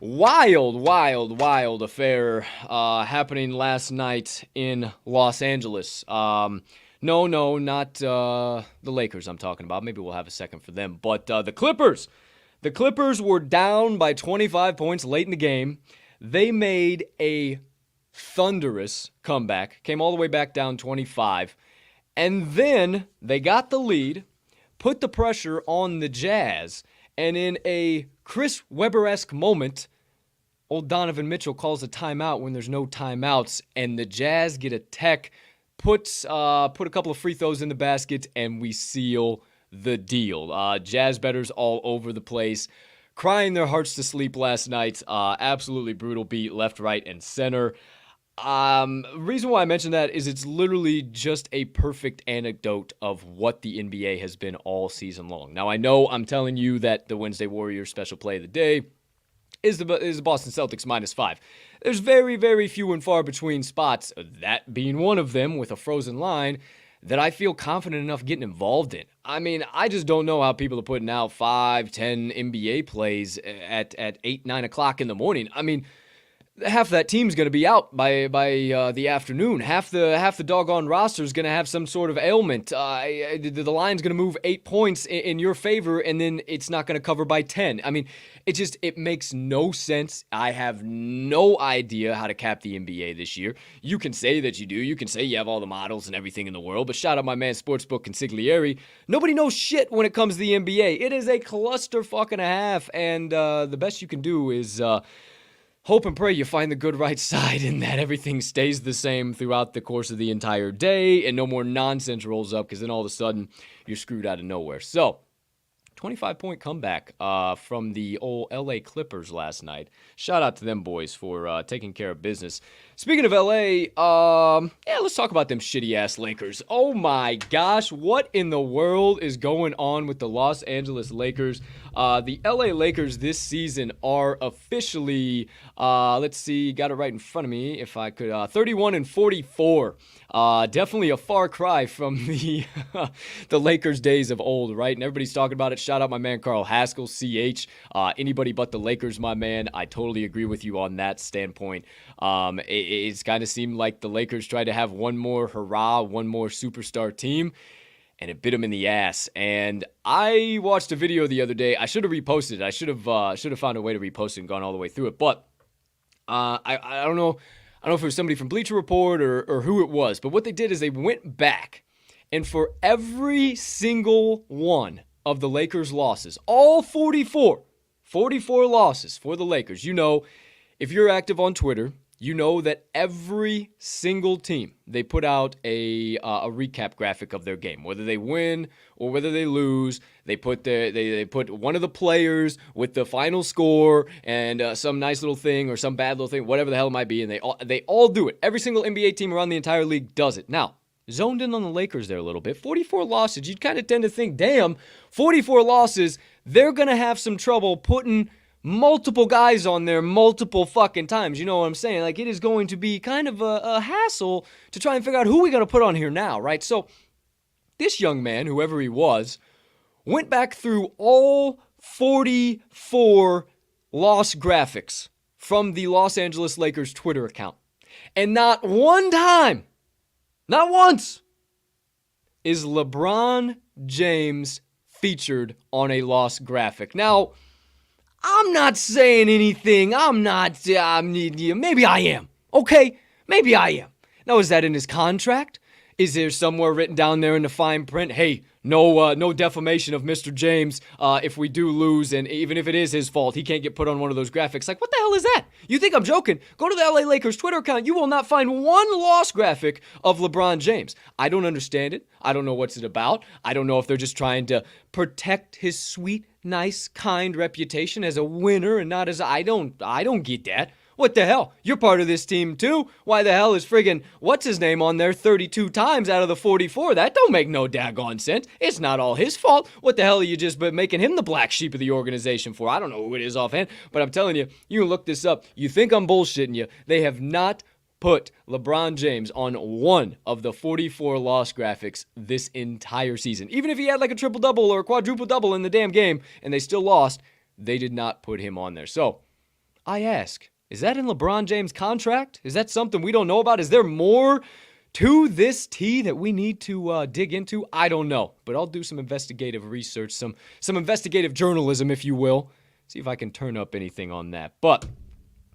wild affair happening last night in Los Angeles. No, not the Lakers I'm talking about. Maybe we'll have a second for them. But the Clippers. The Clippers were down by 25 points late in the game. They made a thunderous comeback, came all the way back down 25, and then they got the lead, put the pressure on the Jazz, and in a Chris Webber-esque moment, old Donovan Mitchell calls a timeout when there's no timeouts, and the Jazz get a tech, put a couple of free throws in the basket, and we seal the deal. Jazz bettors all over the place, crying their hearts to sleep last night. Absolutely brutal beat left, right, and center. Reason why I mention that is it's literally just a perfect anecdote of what the NBA has been all season long. Now, I know I'm telling you that the Wednesday Warriors special play of the day is the Boston Celtics -5. There's very, very few and far between spots, that being one of them with a frozen line, that I feel confident enough getting involved in. I mean, I just don't know how people are putting out 5, 10 NBA plays at 8, 9 o'clock in the morning. I mean, half that team's going to be out by the afternoon. Half the doggone roster is going to have some sort of ailment. The line's going to move 8 points in your favor, and then it's not going to cover by 10. I mean, it makes no sense. I have no idea how to cap the NBA this year. You can say that you do. You can say you have all the models and everything in the world, but shout out my man Sportsbook Consigliere. Nobody knows shit when it comes to the NBA. It is a clusterfuck and a half, and the best you can do is hope and pray you find the good right side and that everything stays the same throughout the course of the entire day and no more nonsense rolls up, because then all of a sudden you're screwed out of nowhere. So, 25-point comeback from the old LA Clippers last night. Shout out to them boys for taking care of business. Speaking of LA, let's talk about them shitty-ass Lakers. Oh my gosh, what in the world is going on with the Los Angeles Lakers? The LA Lakers this season are officially, let's see, got it right in front of me if I could, 31-44. Definitely a far cry from the Lakers days of old, right? And everybody's talking about it. Shout out my man Carl Haskell, CH. Anybody but the Lakers, my man. I totally agree with you on that standpoint. It's kind of seemed like the Lakers tried to have one more hurrah, one more superstar team, and it bit them in the ass. And I watched a video the other day. I should have reposted it. I should have found a way to repost it and gone all the way through it. But I don't know. I don't know if it was somebody from Bleacher Report or who it was. But what they did is they went back, and for every single one of the Lakers' losses, all 44 losses for the Lakers. You know, if you're active on Twitter, you know that every single team, they put out a recap graphic of their game. Whether they win or whether they lose, they put one of the players with the final score and some nice little thing or some bad little thing, whatever the hell it might be, and they all do it. Every single NBA team around the entire league does it. Now, zoned in on the Lakers there a little bit. 44 losses, you'd kind of tend to think, damn, 44 losses, they're going to have some trouble putting multiple guys on there multiple fucking times. You know what I'm saying? Like, it is going to be kind of a hassle to try and figure out who we got to put on here now, right? So this young man, whoever he was, went back through all 44 loss graphics from the Los Angeles Lakers Twitter account. And not one time, not once, is LeBron James featured on a loss graphic. Now, I'm not saying anything. Maybe I am. Okay? Maybe I am. Now, is that in his contract? Is there somewhere written down there in the fine print, hey, no defamation of Mr. James if we do lose, and even if it is his fault, he can't get put on one of those graphics? Like, what the hell is that? You think I'm joking? Go to the LA Lakers Twitter account. You will not find one loss graphic of LeBron James. I don't understand it. I don't know what's it about. I don't know if they're just trying to protect his sweet, nice, kind reputation as a winner and not as I don't get that. What the hell? You're part of this team too. Why the hell is friggin' what's his name on there 32 times out of the 44? That don't make no daggone sense. It's not all his fault. What the hell are you just making him the black sheep of the organization for? I don't know who it is offhand, but I'm telling you, you can look this up. You think I'm bullshitting you. They have not put LeBron James on one of the 44 loss graphics this entire season. Even if he had like a triple-double or a quadruple-double in the damn game and they still lost, they did not put him on there. So, I ask, is that in LeBron James' contract? Is that something we don't know about? Is there more to this tea that we need to dig into? I don't know, but I'll do some investigative research, some investigative journalism, if you will. See if I can turn up anything on that. But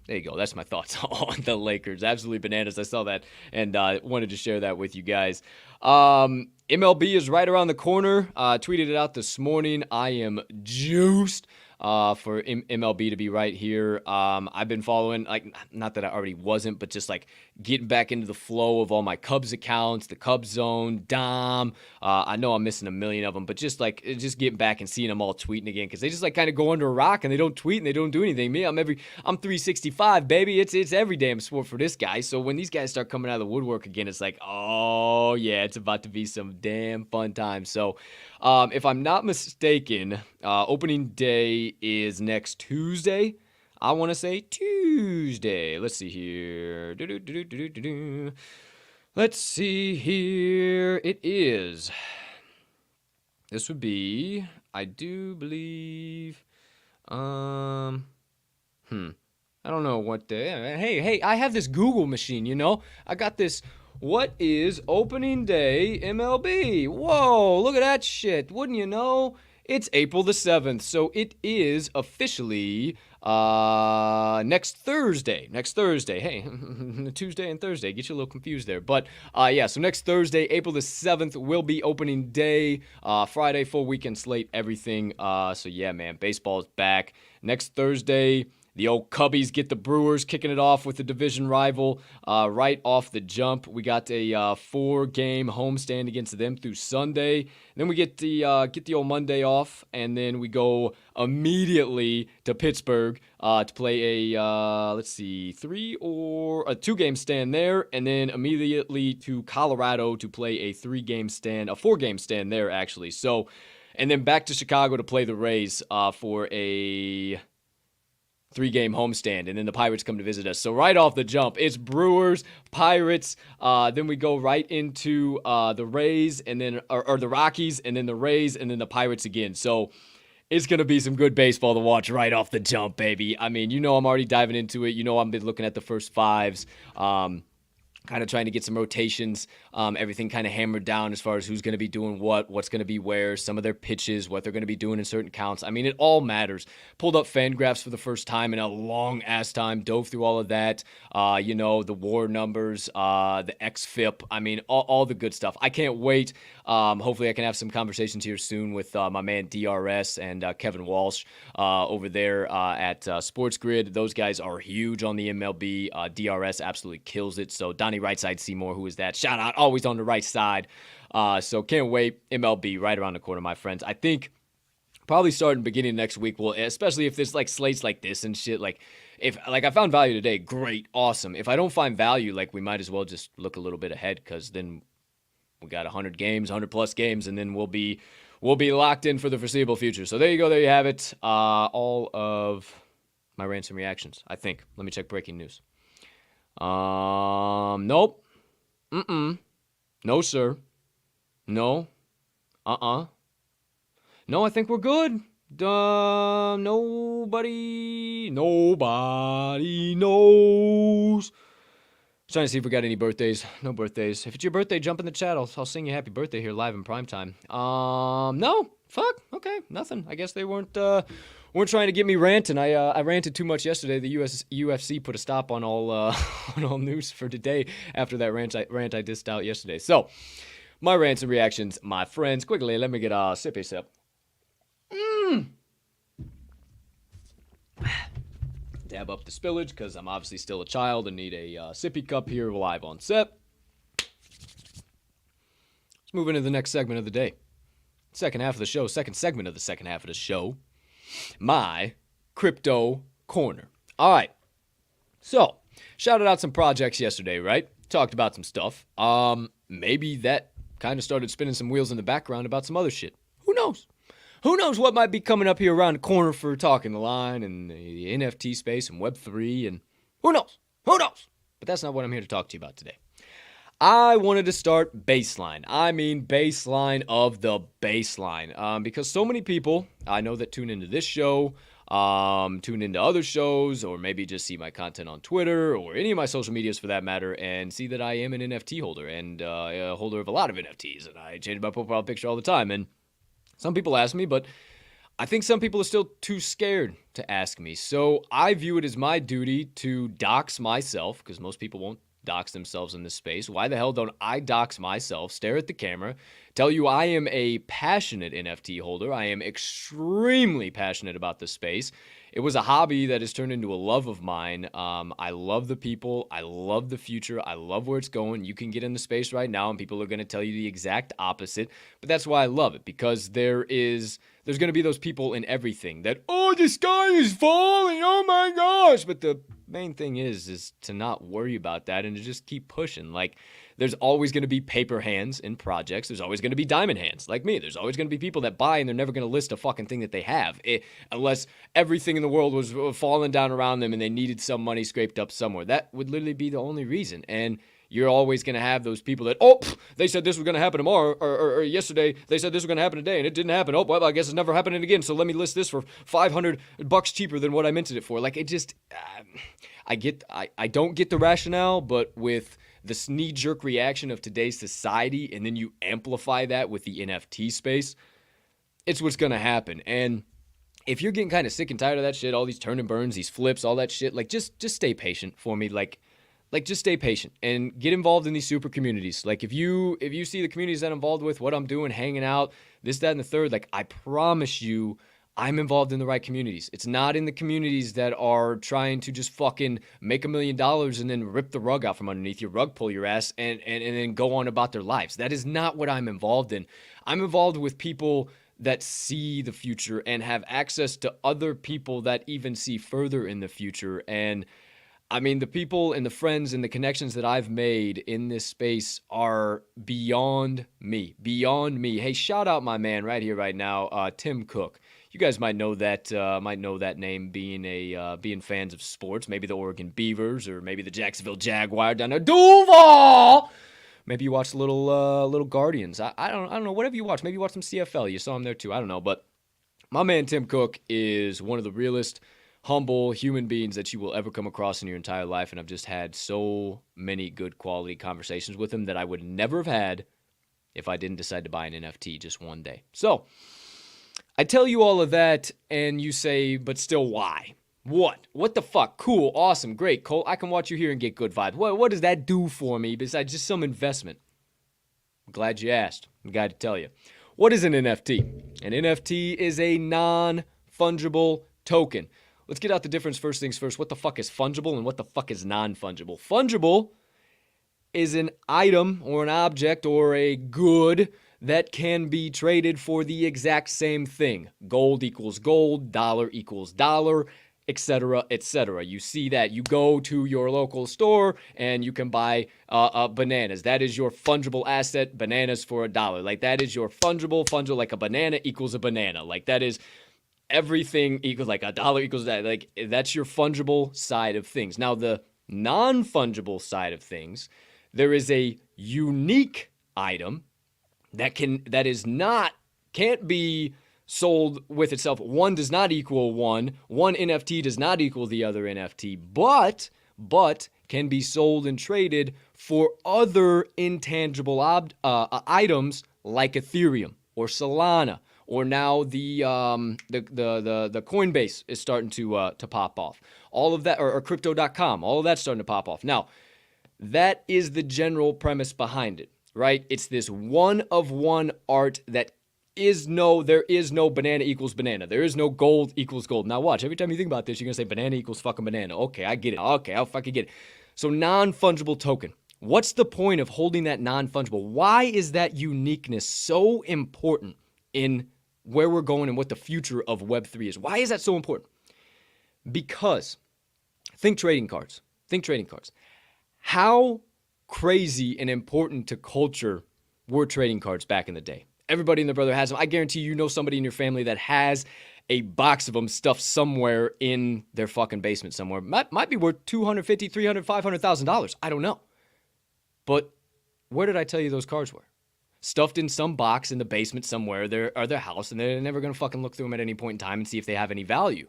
there you go. That's my thoughts on the Lakers. Absolutely bananas. I saw that and wanted to share that with you guys. MLB is right around the corner. Tweeted it out this morning. I am juiced for MLB to be right here. I've been following, like, not that I already wasn't, but just like getting back into the flow of all my Cubs accounts, the Cubs Zone, Dom. I know I'm missing a million of them, but just getting back and seeing them all tweeting again, because they just like kind of go under a rock and they don't tweet and they don't do anything. Me, I'm 365, baby. It's every damn sport for this guy. So when these guys start coming out of the woodwork again, it's like, oh yeah, it's about to be some damn fun time. So if I'm not mistaken, opening day is next Tuesday. I want to say Tuesday. Let's see here. Let's see here. It is. This would be, I do believe, I don't know what day. Hey, I have this Google machine, you know? I got this. What is opening day MLB? Whoa, look at that shit. Wouldn't you know? It's April the 7th, so it is officially next Thursday. Hey, Tuesday and Thursday. Get you a little confused there. But, yeah, so next Thursday, April the 7th, will be opening day. Friday, full weekend slate, everything. So, yeah, man, baseball is back. Next Thursday, the old Cubbies get the Brewers, kicking it off with the division rival right off the jump. We got a 4-game homestand against them through Sunday. Then we get the old Monday off, and then we go immediately to Pittsburgh to play a 2-game stand there, and then immediately to Colorado to play a 4-game stand there actually. So, and then back to Chicago to play the Rays for a 3-game homestand, and then the Pirates come to visit us. So right off the jump, it's Brewers, Pirates, then we go right into the Rays, and then or the Rockies, and then the Rays, and then the Pirates again. So it's going to be some good baseball to watch right off the jump, baby. I mean, you know I'm already diving into it. You know I've been looking at the first fives. Kind of trying to get some rotations, everything kind of hammered down as far as who's going to be doing what's going to be where, some of their pitches, what they're going to be doing in certain counts. I mean, it all matters. Pulled up Fangraphs for the first time in a long-ass time, dove through all of that, the WAR numbers, the XFIP, I mean, all the good stuff. I can't wait. Hopefully I can have some conversations here soon with my man DRS and Kevin Walsh over there at Sports Grid. Those guys are huge on the MLB. DRS absolutely kills it. So Donnie Rightside Seymour, who is that? Shout out, always on the right side. So can't wait. MLB right around the corner, my friends. I think probably starting beginning next week, well, especially if there's like slates like this and shit, like if like I found value today, great, awesome. If I don't find value, like we might as well just look a little bit ahead, because then we got 100 plus games, and then we'll be locked in for the foreseeable future. So there you go, there you have it. All of my rants and reactions, I think. Let me check breaking news. Nope. No, sir. No. No, I think we're good. Nobody knows. Trying to see if we got any birthdays. No birthdays. If it's your birthday, jump in the chat. I'll sing you happy birthday here live in primetime. No. Fuck. Okay. Nothing. I guess they weren't trying to get me ranting. I ranted too much yesterday. The UFC put a stop on all on all news for today after that rant I dissed out yesterday. So, my rants and reactions, my friends. Quickly, let me get a sippy sip. Dab up the spillage, because I'm obviously still a child and need a sippy cup here live on set. Let's move into the next segment of the day. Second segment of the second half of the show. My crypto corner. All right. So, shouted out some projects yesterday, right? Talked about some stuff. Maybe that kind of started spinning some wheels in the background about some other shit. Who knows? Who knows what might be coming up here around the corner for Talking the Line and the NFT space and Web3 and who knows? Who knows? But that's not what I'm here to talk to you about today. I wanted to start baseline. I mean baseline of the baseline. Because so many people I know that tune into this show, tune into other shows, or maybe just see my content on Twitter or any of my social medias for that matter, and see that I am an NFT holder and a holder of a lot of NFTs, and I change my profile picture all the time. And some people ask me, but I think some people are still too scared to ask me. So I view it as my duty to dox myself, because most people won't dox themselves in this space. Why the hell don't I dox myself, stare at the camera, tell you I am a passionate NFT holder. I am extremely passionate about this space. It was a hobby that has turned into a love of mine. I love the people. I love the future. I love where it's going. You can get in the space right now and people are going to tell you the exact opposite. But that's why I love it, because there's going to be those people in everything that, oh, the sky is falling, oh my gosh. But the main thing is to not worry about that and to just keep pushing. Like, there's always going to be paper hands in projects. There's always going to be diamond hands like me. There's always going to be people that buy and they're never going to list a fucking thing that they have, unless everything in the world was falling down around them and they needed some money scraped up somewhere. That would literally be the only reason. And you're always going to have those people that, they said this was going to happen tomorrow, or yesterday they said this was going to happen today, and it didn't happen. Oh, well, I guess it's never happening again, so let me list this for $500 cheaper than what I minted it for. Like, it just, I don't get the rationale, but with this knee-jerk reaction of today's society, and then you amplify that with the NFT space, it's what's going to happen. And if you're getting kind of sick and tired of that shit, all these turn and burns, these flips, all that shit, like, just stay patient for me. Like, just stay patient and get involved in these super communities. Like, if you see the communities that I'm involved with, what I'm doing, hanging out, this, that, and the third, like, I promise you, I'm involved in the right communities. It's not in the communities that are trying to just fucking make $1 million and then rip the rug out from underneath your rug, pull your ass, and then go on about their lives. That is not what I'm involved in. I'm involved with people that see the future and have access to other people that even see further in the future. And I mean, the people and the friends and the connections that I've made in this space are beyond me. Hey, shout out my man right here, right now, Tim Cook. You guys might know that name, being fans of sports. Maybe the Oregon Beavers, or maybe the Jacksonville Jaguar down there, Duval. Maybe you watched little Guardians. I don't know. Whatever you watch. Maybe you watch some CFL. You saw him there too. I don't know. But my man Tim Cook is one of the realest, humble human beings that you will ever come across in your entire life. And I've just had so many good quality conversations with him that I would never have had if I didn't decide to buy an NFT just one day. So I tell you all of that, and you say, but still, why? What the fuck? Cool, awesome, great, Colt. I can watch you here and get good vibes. What does that do for me besides just some investment? I'm glad you asked. I'm glad to tell you. What is an NFT? An NFT is a non-fungible token. Let's get out the difference first things first. What the fuck is fungible and what the fuck is non-fungible? Fungible is an item or an object or a good that can be traded for the exact same thing. Gold equals gold, dollar equals dollar, etc., etc. You see that. You go to your local store and you can buy bananas. That is your fungible asset, bananas for $1. Like, that is your fungible, like a banana equals a banana. Like, that is everything equals, like $1 equals that. Like, that's your fungible side of things. Now, the non-fungible side of things, there is a unique item that can't be sold with itself. One does not equal one. One NFT does not equal the other NFT, but can be sold and traded for other intangible items like Ethereum or Solana, or now the Coinbase is starting to pop off. All of that, or Crypto.com, all of that's starting to pop off. Now, that is the general premise behind it, right? It's this one-of-one art that there is no banana equals banana. There is no gold equals gold. Now watch, every time you think about this, you're going to say banana equals fucking banana. Okay, I get it. Okay, I'll fucking get it. So non-fungible token. What's the point of holding that non-fungible? Why is that uniqueness so important in where we're going and what the future of Web3 is? Why is that so important? Because think trading cards. How crazy and important to culture were trading cards back in the day? Everybody and their brother has them. I guarantee you know somebody in your family that has a box of them stuffed somewhere in their fucking basement somewhere. Might be worth $250,000, $300,000, $500,000. I don't know. But where did I tell you those cards were? Stuffed in some box in the basement somewhere, their house, and they're never going to fucking look through them at any point in time and see if they have any value.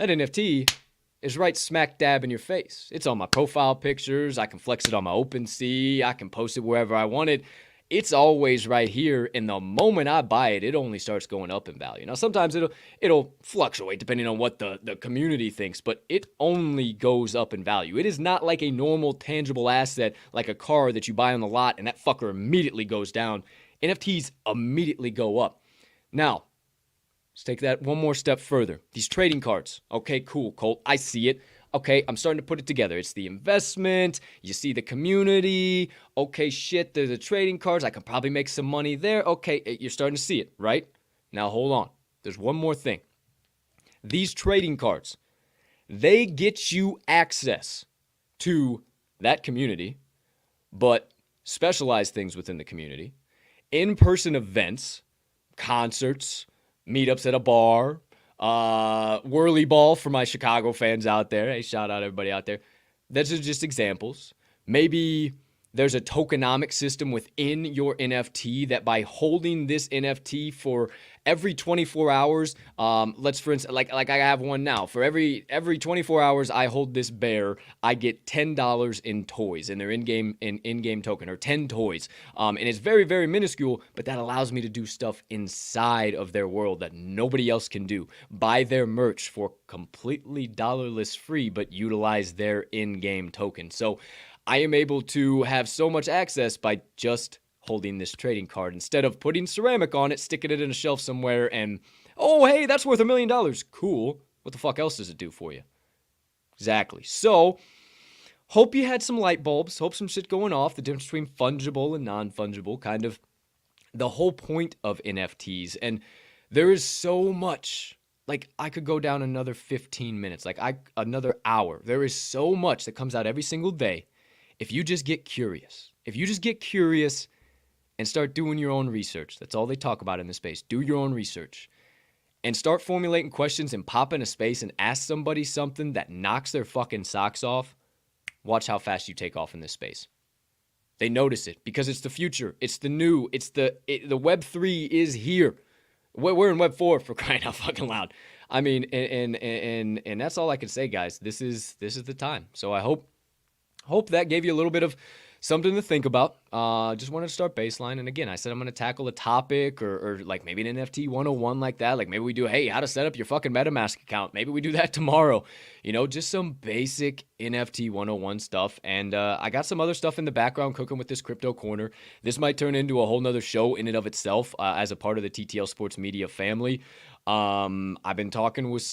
That NFT is right smack dab in your face. It's on my profile pictures. I can flex it on my OpenSea. I can post it wherever I want it. It's always right here, and the moment I buy it, it only starts going up in value. Now, sometimes it'll fluctuate depending on what the community thinks, but it only goes up in value. It is not like a normal tangible asset like a car that you buy on the lot and that fucker immediately goes down. NFTs immediately go up. Now, let's take that one more step further. These trading cards. Okay, cool, Colt. I see it. Okay, I'm starting to put it together. It's the investment. You see the community. Okay, shit, there's the trading cards. I can probably make some money there. Okay, you're starting to see it, right? Now, hold on. There's one more thing. These trading cards, they get you access to that community, but specialized things within the community, in-person events, concerts, meetups at a bar, whirly ball for my Chicago fans out there. Hey, shout out everybody out there. Those are just examples. Maybe there's a tokenomic system within your NFT that by holding this NFT for every 24 hours, let's for instance, like I have one now. For every 24 hours I hold this bear, I get $10 in toys, in their in-game token, or 10 toys. And it's very, very minuscule, but that allows me to do stuff inside of their world that nobody else can do. Buy their merch for completely dollarless free, but utilize their in-game token. So I am able to have so much access by just holding this trading card instead of putting ceramic on it, sticking it in a shelf somewhere, and, oh, hey, that's worth $1 million. Cool. What the fuck else does it do for you? Exactly. So, hope you had some light bulbs. Hope some shit going off. The difference between fungible and non-fungible, kind of the whole point of NFTs. And there is so much. Like, I could go down another 15 minutes, another hour. There is so much that comes out every single day. If you just get curious, and start doing your own research, that's all they talk about in this space. Do your own research and start formulating questions and pop in a space and ask somebody something that knocks their fucking socks off. Watch how fast you take off in this space. They notice it because it's the future. It's the new. The Web 3 is here. We're in Web 4 for crying out fucking loud. I mean, and that's all I can say, guys. This is the time. So I hope that gave you a little bit of something to think about. Just wanted to start baseline. And again, I said I'm going to tackle a topic or like maybe an NFT 101 like that. Like maybe we do, hey, how to set up your fucking MetaMask account. Maybe we do that tomorrow. You know, just some basic NFT 101 stuff. And I got some other stuff in the background cooking with this crypto corner. This might turn into a whole nother show in and of itself as a part of the TTL Sports Media family. I've been talking with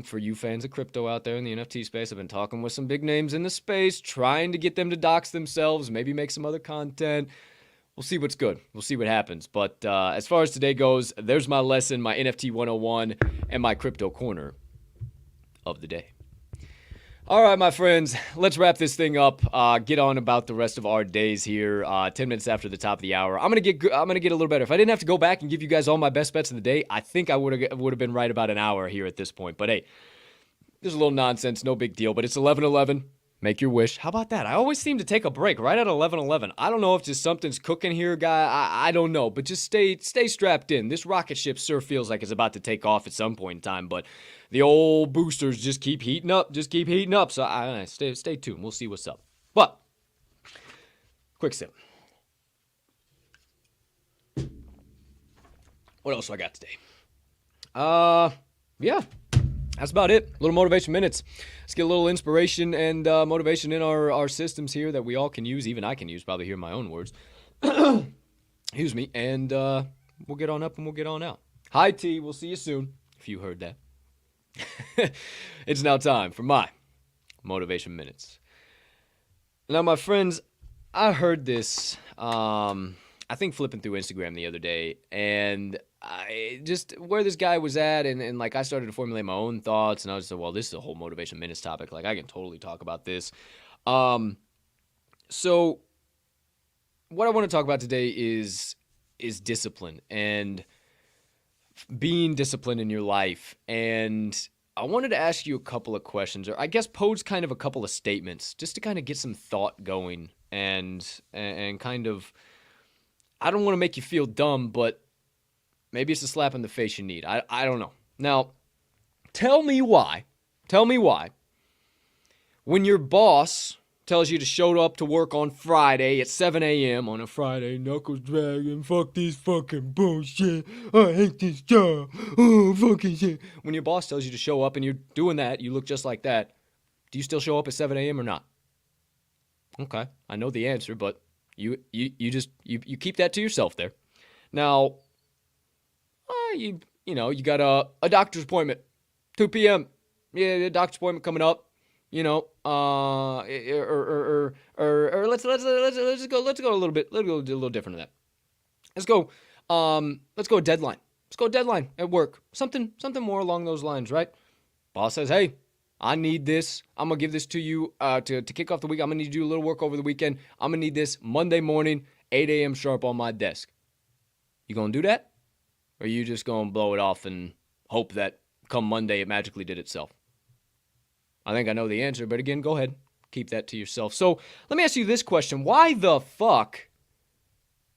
for you fans of crypto out there in the NFT space, I've been talking with some big names in the space, trying to get them to dox themselves, maybe make some other content. We'll see what's good. We'll see what happens. But as far as today goes, there's my lesson, my NFT 101, and my crypto corner of the day. All right, my friends, let's wrap this thing up. Get on about the rest of our days here. 10 minutes after the top of the hour. I'm gonna get a little better. If I didn't have to go back and give you guys all my best bets of the day, I think I would have been right about an hour here at this point. But hey, there's a little nonsense, no big deal. But it's 11:11. Make your wish. How about that? I always seem to take a break right at 11:11. I don't know if just something's cooking here, guy. I don't know, but just stay strapped in. This rocket ship sure feels like it's about to take off at some point in time, but the old boosters just keep heating up. So stay tuned. We'll see what's up. But quick sip. What else do I got today? Yeah. That's about it. A little motivation minutes. Let's get a little inspiration and motivation in our systems here that we all can use. Even I can use, probably hear my own words. Excuse me. And we'll get on up and we'll get on out. Hi, T. We'll see you soon, if you heard that. It's now time for my motivation minutes. Now, my friends, I heard this, I think flipping through Instagram the other day, and I just where this guy was at, and like I started to formulate my own thoughts, and I was like, well, this is a whole motivation minutes topic. Like I can totally talk about this. So what I want to talk about today is discipline and being disciplined in your life. And I wanted to ask you a couple of questions, or I guess pose kind of a couple of statements just to kind of get some thought going and kind of, I don't want to make you feel dumb, but maybe it's a slap in the face you need. I don't know. Now, tell me why Tell me why. When your boss tells you to show up to work on Friday at 7 a.m. on a Friday, knuckles dragging, fuck this fucking bullshit, I hate this job, oh, fucking shit. When your boss tells you to show up and you're doing that, you look just like that, do you still show up at 7 a.m. or not? Okay, I know the answer, but you keep that to yourself there. Now, you got a doctor's appointment, 2 p.m. Yeah, a doctor's appointment coming up. Let's go a little bit. Let's go a little different than that. Let's go a deadline. Let's go a deadline at work. Something more along those lines, right? Boss says, hey, I need this. I'm gonna give this to you to kick off the week. I'm gonna need you to do a little work over the weekend. I'm gonna need this Monday morning, 8 a.m. sharp on my desk. You gonna do that? Or are you just gonna blow it off and hope that come Monday it magically did itself? I think I know the answer, but again, go ahead. Keep that to yourself. So let me ask you this question. Why the fuck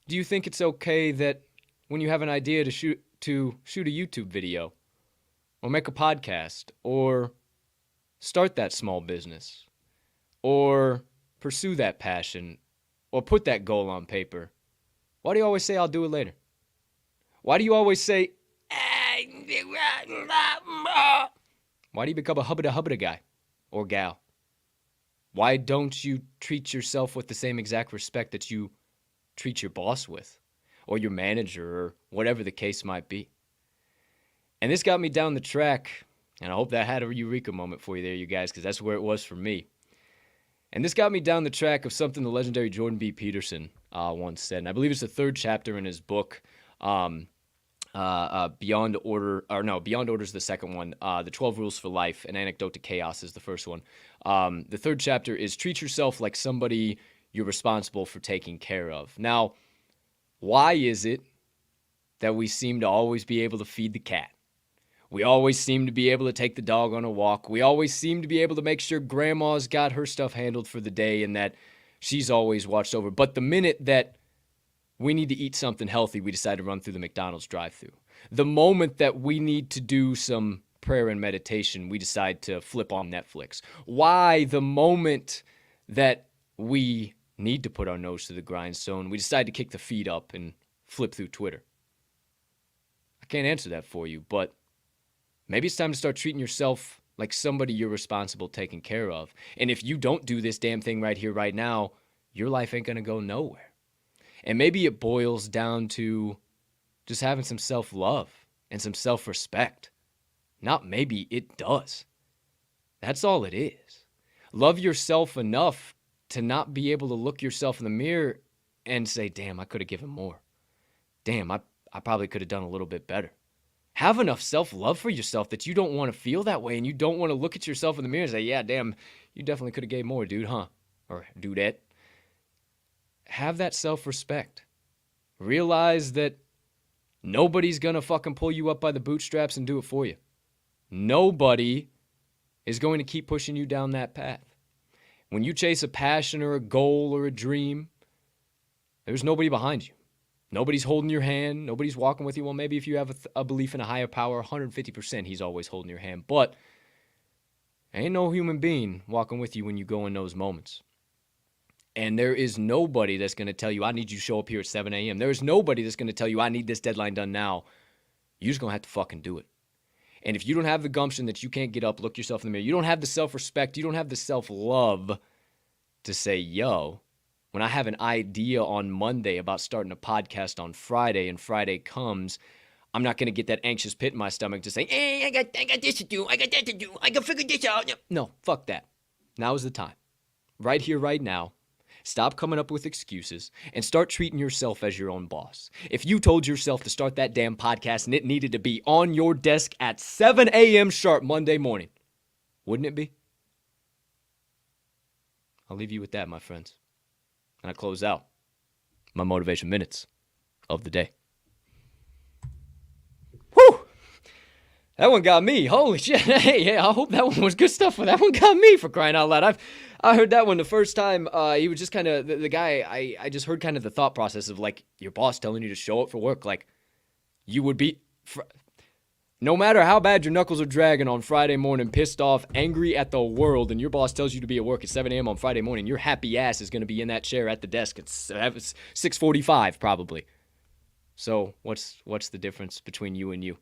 do you think it's okay that when you have an idea to shoot a YouTube video or make a podcast or start that small business or pursue that passion or put that goal on paper, why do you always say, I'll do it later? Why do you always say, why do you become a hubba guy or gal? Why don't you treat yourself with the same exact respect that you treat your boss with or your manager or whatever the case might be? And this got me down the track, and I hope that had a eureka moment for you there, you guys, because that's where it was for me. And this got me down the track of something the legendary Jordan B. Peterson once said, and I believe it's the third chapter in his book, Beyond Order is the second one. The 12 Rules for Life, An Anecdote to Chaos is the first one. The third chapter is treat yourself like somebody you're responsible for taking care of. Now, why is it that we seem to always be able to feed the cat? We always seem to be able to take the dog on a walk. We always seem to be able to make sure grandma's got her stuff handled for the day and that she's always watched over. But the minute that we need to eat something healthy, we decide to run through the McDonald's drive-thru. The moment that we need to do some prayer and meditation, we decide to flip on Netflix. Why the moment that we need to put our nose to the grindstone, we decide to kick the feet up and flip through Twitter? I can't answer that for you, but maybe it's time to start treating yourself like somebody you're responsible taking care of. And if you don't do this damn thing right here, right now, your life ain't going to go nowhere. And maybe it boils down to just having some self-love and some self-respect. Not maybe, it does. That's all it is. Love yourself enough to not be able to look yourself in the mirror and say, damn, I could have given more. Damn, I probably could have done a little bit better. Have enough self-love for yourself that you don't want to feel that way and you don't want to look at yourself in the mirror and say, yeah, damn, you definitely could have gave more, dude, huh? Or dudette. Have that self-respect. Realize that nobody's going to fucking pull you up by the bootstraps and do it for you. Nobody is going to keep pushing you down that path. When you chase a passion or a goal or a dream, there's nobody behind you. Nobody's holding your hand. Nobody's walking with you. Well, maybe if you have a belief in a higher power, 150% he's always holding your hand. But ain't no human being walking with you when you go in those moments. And there is nobody that's going to tell you, I need you to show up here at 7 a.m. There is nobody that's going to tell you, I need this deadline done now. You're just going to have to fucking do it. And if you don't have the gumption that you can't get up, look yourself in the mirror, you don't have the self-respect, you don't have the self-love to say, yo, when I have an idea on Monday about starting a podcast on Friday and Friday comes, I'm not going to get that anxious pit in my stomach to say, hey, I got this to do, I got that to do, I can figure this out. No, fuck that. Now is the time. Right here, right now. Stop coming up with excuses and start treating yourself as your own boss. If you told yourself to start that damn podcast and it needed to be on your desk at 7 a.m. sharp Monday morning, wouldn't it be? I'll leave you with that, my friends. And I close out my motivation minutes of the day. Whew! That one got me. Holy shit. Hey, I hope that one was good stuff. That one got me, for crying out loud. I heard that one the first time. He was just kind of, the guy, I just heard kind of the thought process of like your boss telling you to show up for work. Like you would be, No matter how bad your knuckles are dragging on Friday morning, pissed off, angry at the world, and your boss tells you to be at work at 7 a.m. on Friday morning, your happy ass is going to be in that chair at the desk at 6:45 probably. So what's the difference between you and you?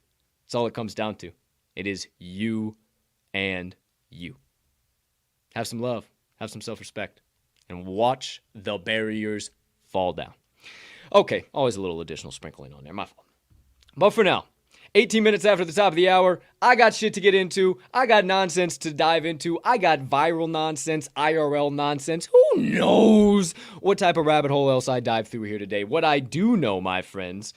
That's all it comes down to. It is you and you. Have some love, have some self-respect, and watch the barriers fall down. Okay, always a little additional sprinkling on there, my fault. But for now, 18 minutes after the top of the hour, I got shit to get into. I got nonsense to dive into. I got viral nonsense, IRL nonsense. Who knows what type of rabbit hole else I dive through here today? What I do know, my friends,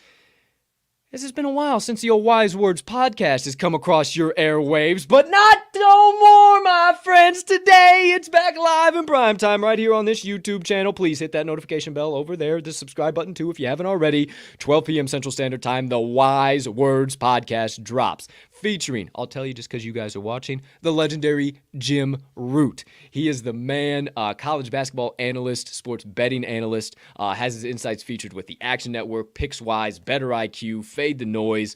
is it's been a while since the old Wise Words podcast has come across your airwaves, but not no more, my friends. Today, it's back live in prime time right here on this YouTube channel. Please hit that notification bell over there, the subscribe button too if you haven't already. 12 p.m. Central Standard Time, the Wise Words podcast drops. Featuring, I'll tell you just because you guys are watching, the legendary Jim Root. He is the man, college basketball analyst, sports betting analyst, has his insights featured with the Action Network, PicksWise, Better IQ, Fade the Noise.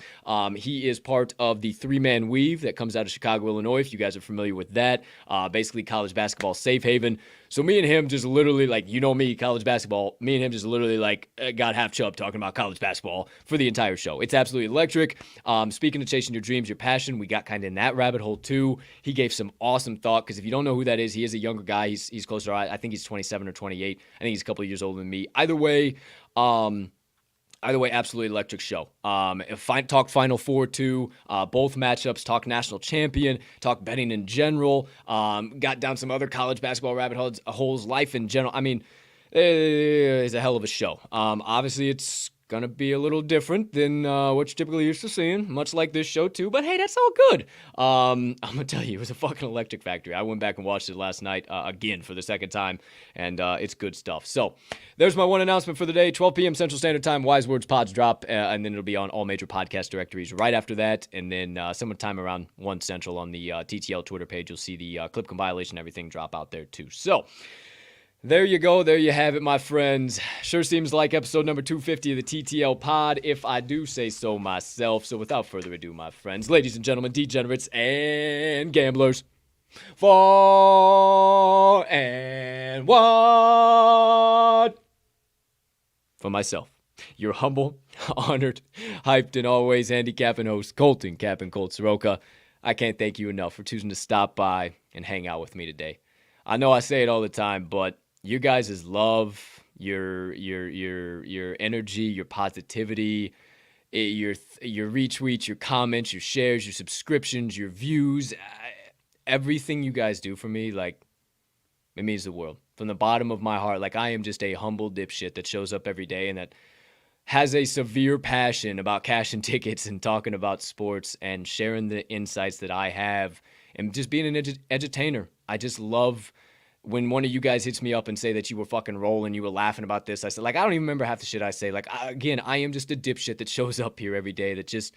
He is part of the three-man weave that comes out of Chicago, Illinois, if you guys are familiar with that. Basically, college basketball safe haven. So me and him just literally, like, you know me, college basketball, me and him just literally, like, got half chub talking about college basketball for the entire show. It's absolutely electric. Speaking of chasing your dreams, your passion, we got kind of in that rabbit hole, too. He gave some awesome thought, because if you don't know who that is, he is a younger guy. He's closer, I think he's 27 or 28. I think he's a couple of years older than me. Either way, absolutely electric show. Talk Final Four too. Both matchups. Talk national champion. Talk betting in general. Got down some other college basketball rabbit holes. Life in general. I mean, it's a hell of a show. Obviously, it's gonna be a little different than what you're typically used to seeing, much like this show too, but hey, that's all good. I'm gonna tell you, it was a fucking electric factory. I went back and watched it last night again for the second time, and it's good stuff. So there's my one announcement for the day. 12 p.m. Central Standard Time, Wise Words Pods drop, and then it'll be on all major podcast directories right after that, and then sometime around 1 Central on the TTL Twitter page, you'll see the clip compilation, everything drop out there too. So there you go. There you have it, my friends. Sure seems like episode number 250 of the TTL Pod, if I do say so myself. So without further ado, my friends, ladies and gentlemen, degenerates and gamblers, far and wide, for myself, your humble, honored, hyped, and always handicapping host, Cappin Colt Soroka. I can't thank you enough for choosing to stop by and hang out with me today. I know I say it all the time, but you guys' love, your energy, your positivity, your retweets, your comments, your shares, your subscriptions, your views, everything you guys do for me, like, it means the world. From the bottom of my heart, like, I am just a humble dipshit that shows up every day and that has a severe passion about cashing tickets and talking about sports and sharing the insights that I have and just being an edutainer. I just love when one of you guys hits me up and say that you were fucking rolling, you were laughing about this. I said, like, I don't even remember half the shit I say. Like, again, I am just a dipshit that shows up here every day that just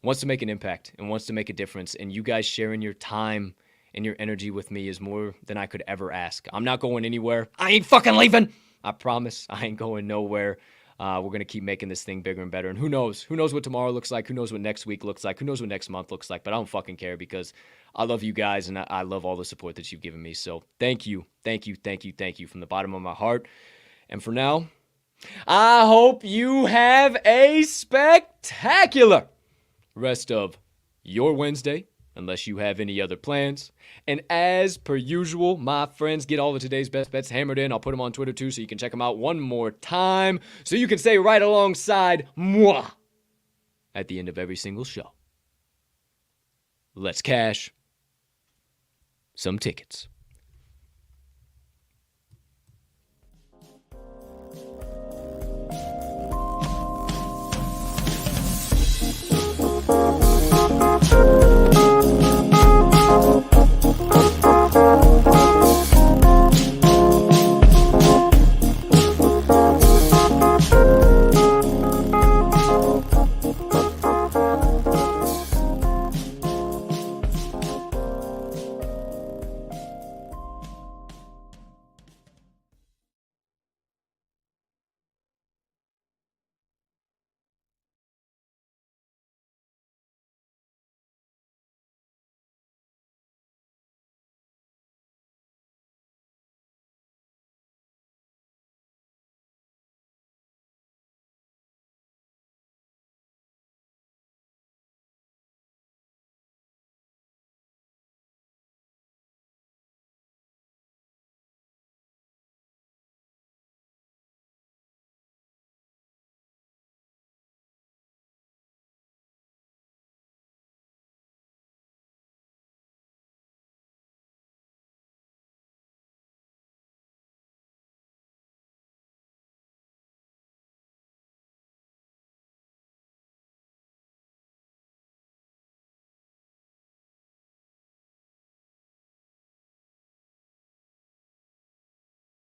wants to make an impact and wants to make a difference. And you guys sharing your time and your energy with me is more than I could ever ask. I'm not going anywhere. I ain't fucking leaving. I promise I ain't going nowhere. We're going to keep making this thing bigger and better. And who knows? Who knows what tomorrow looks like? Who knows what next week looks like? Who knows what next month looks like? But I don't fucking care because I love you guys and I love all the support that you've given me. So thank you. Thank you. Thank you. Thank you from the bottom of my heart. And for now, I hope you have a spectacular rest of your Wednesday, unless you have any other plans. And as per usual, my friends, get all of today's best bets hammered in. I'll put them on Twitter too, so you can check them out one more time, so you can stay right alongside moi at the end of every single show. Let's cash some tickets.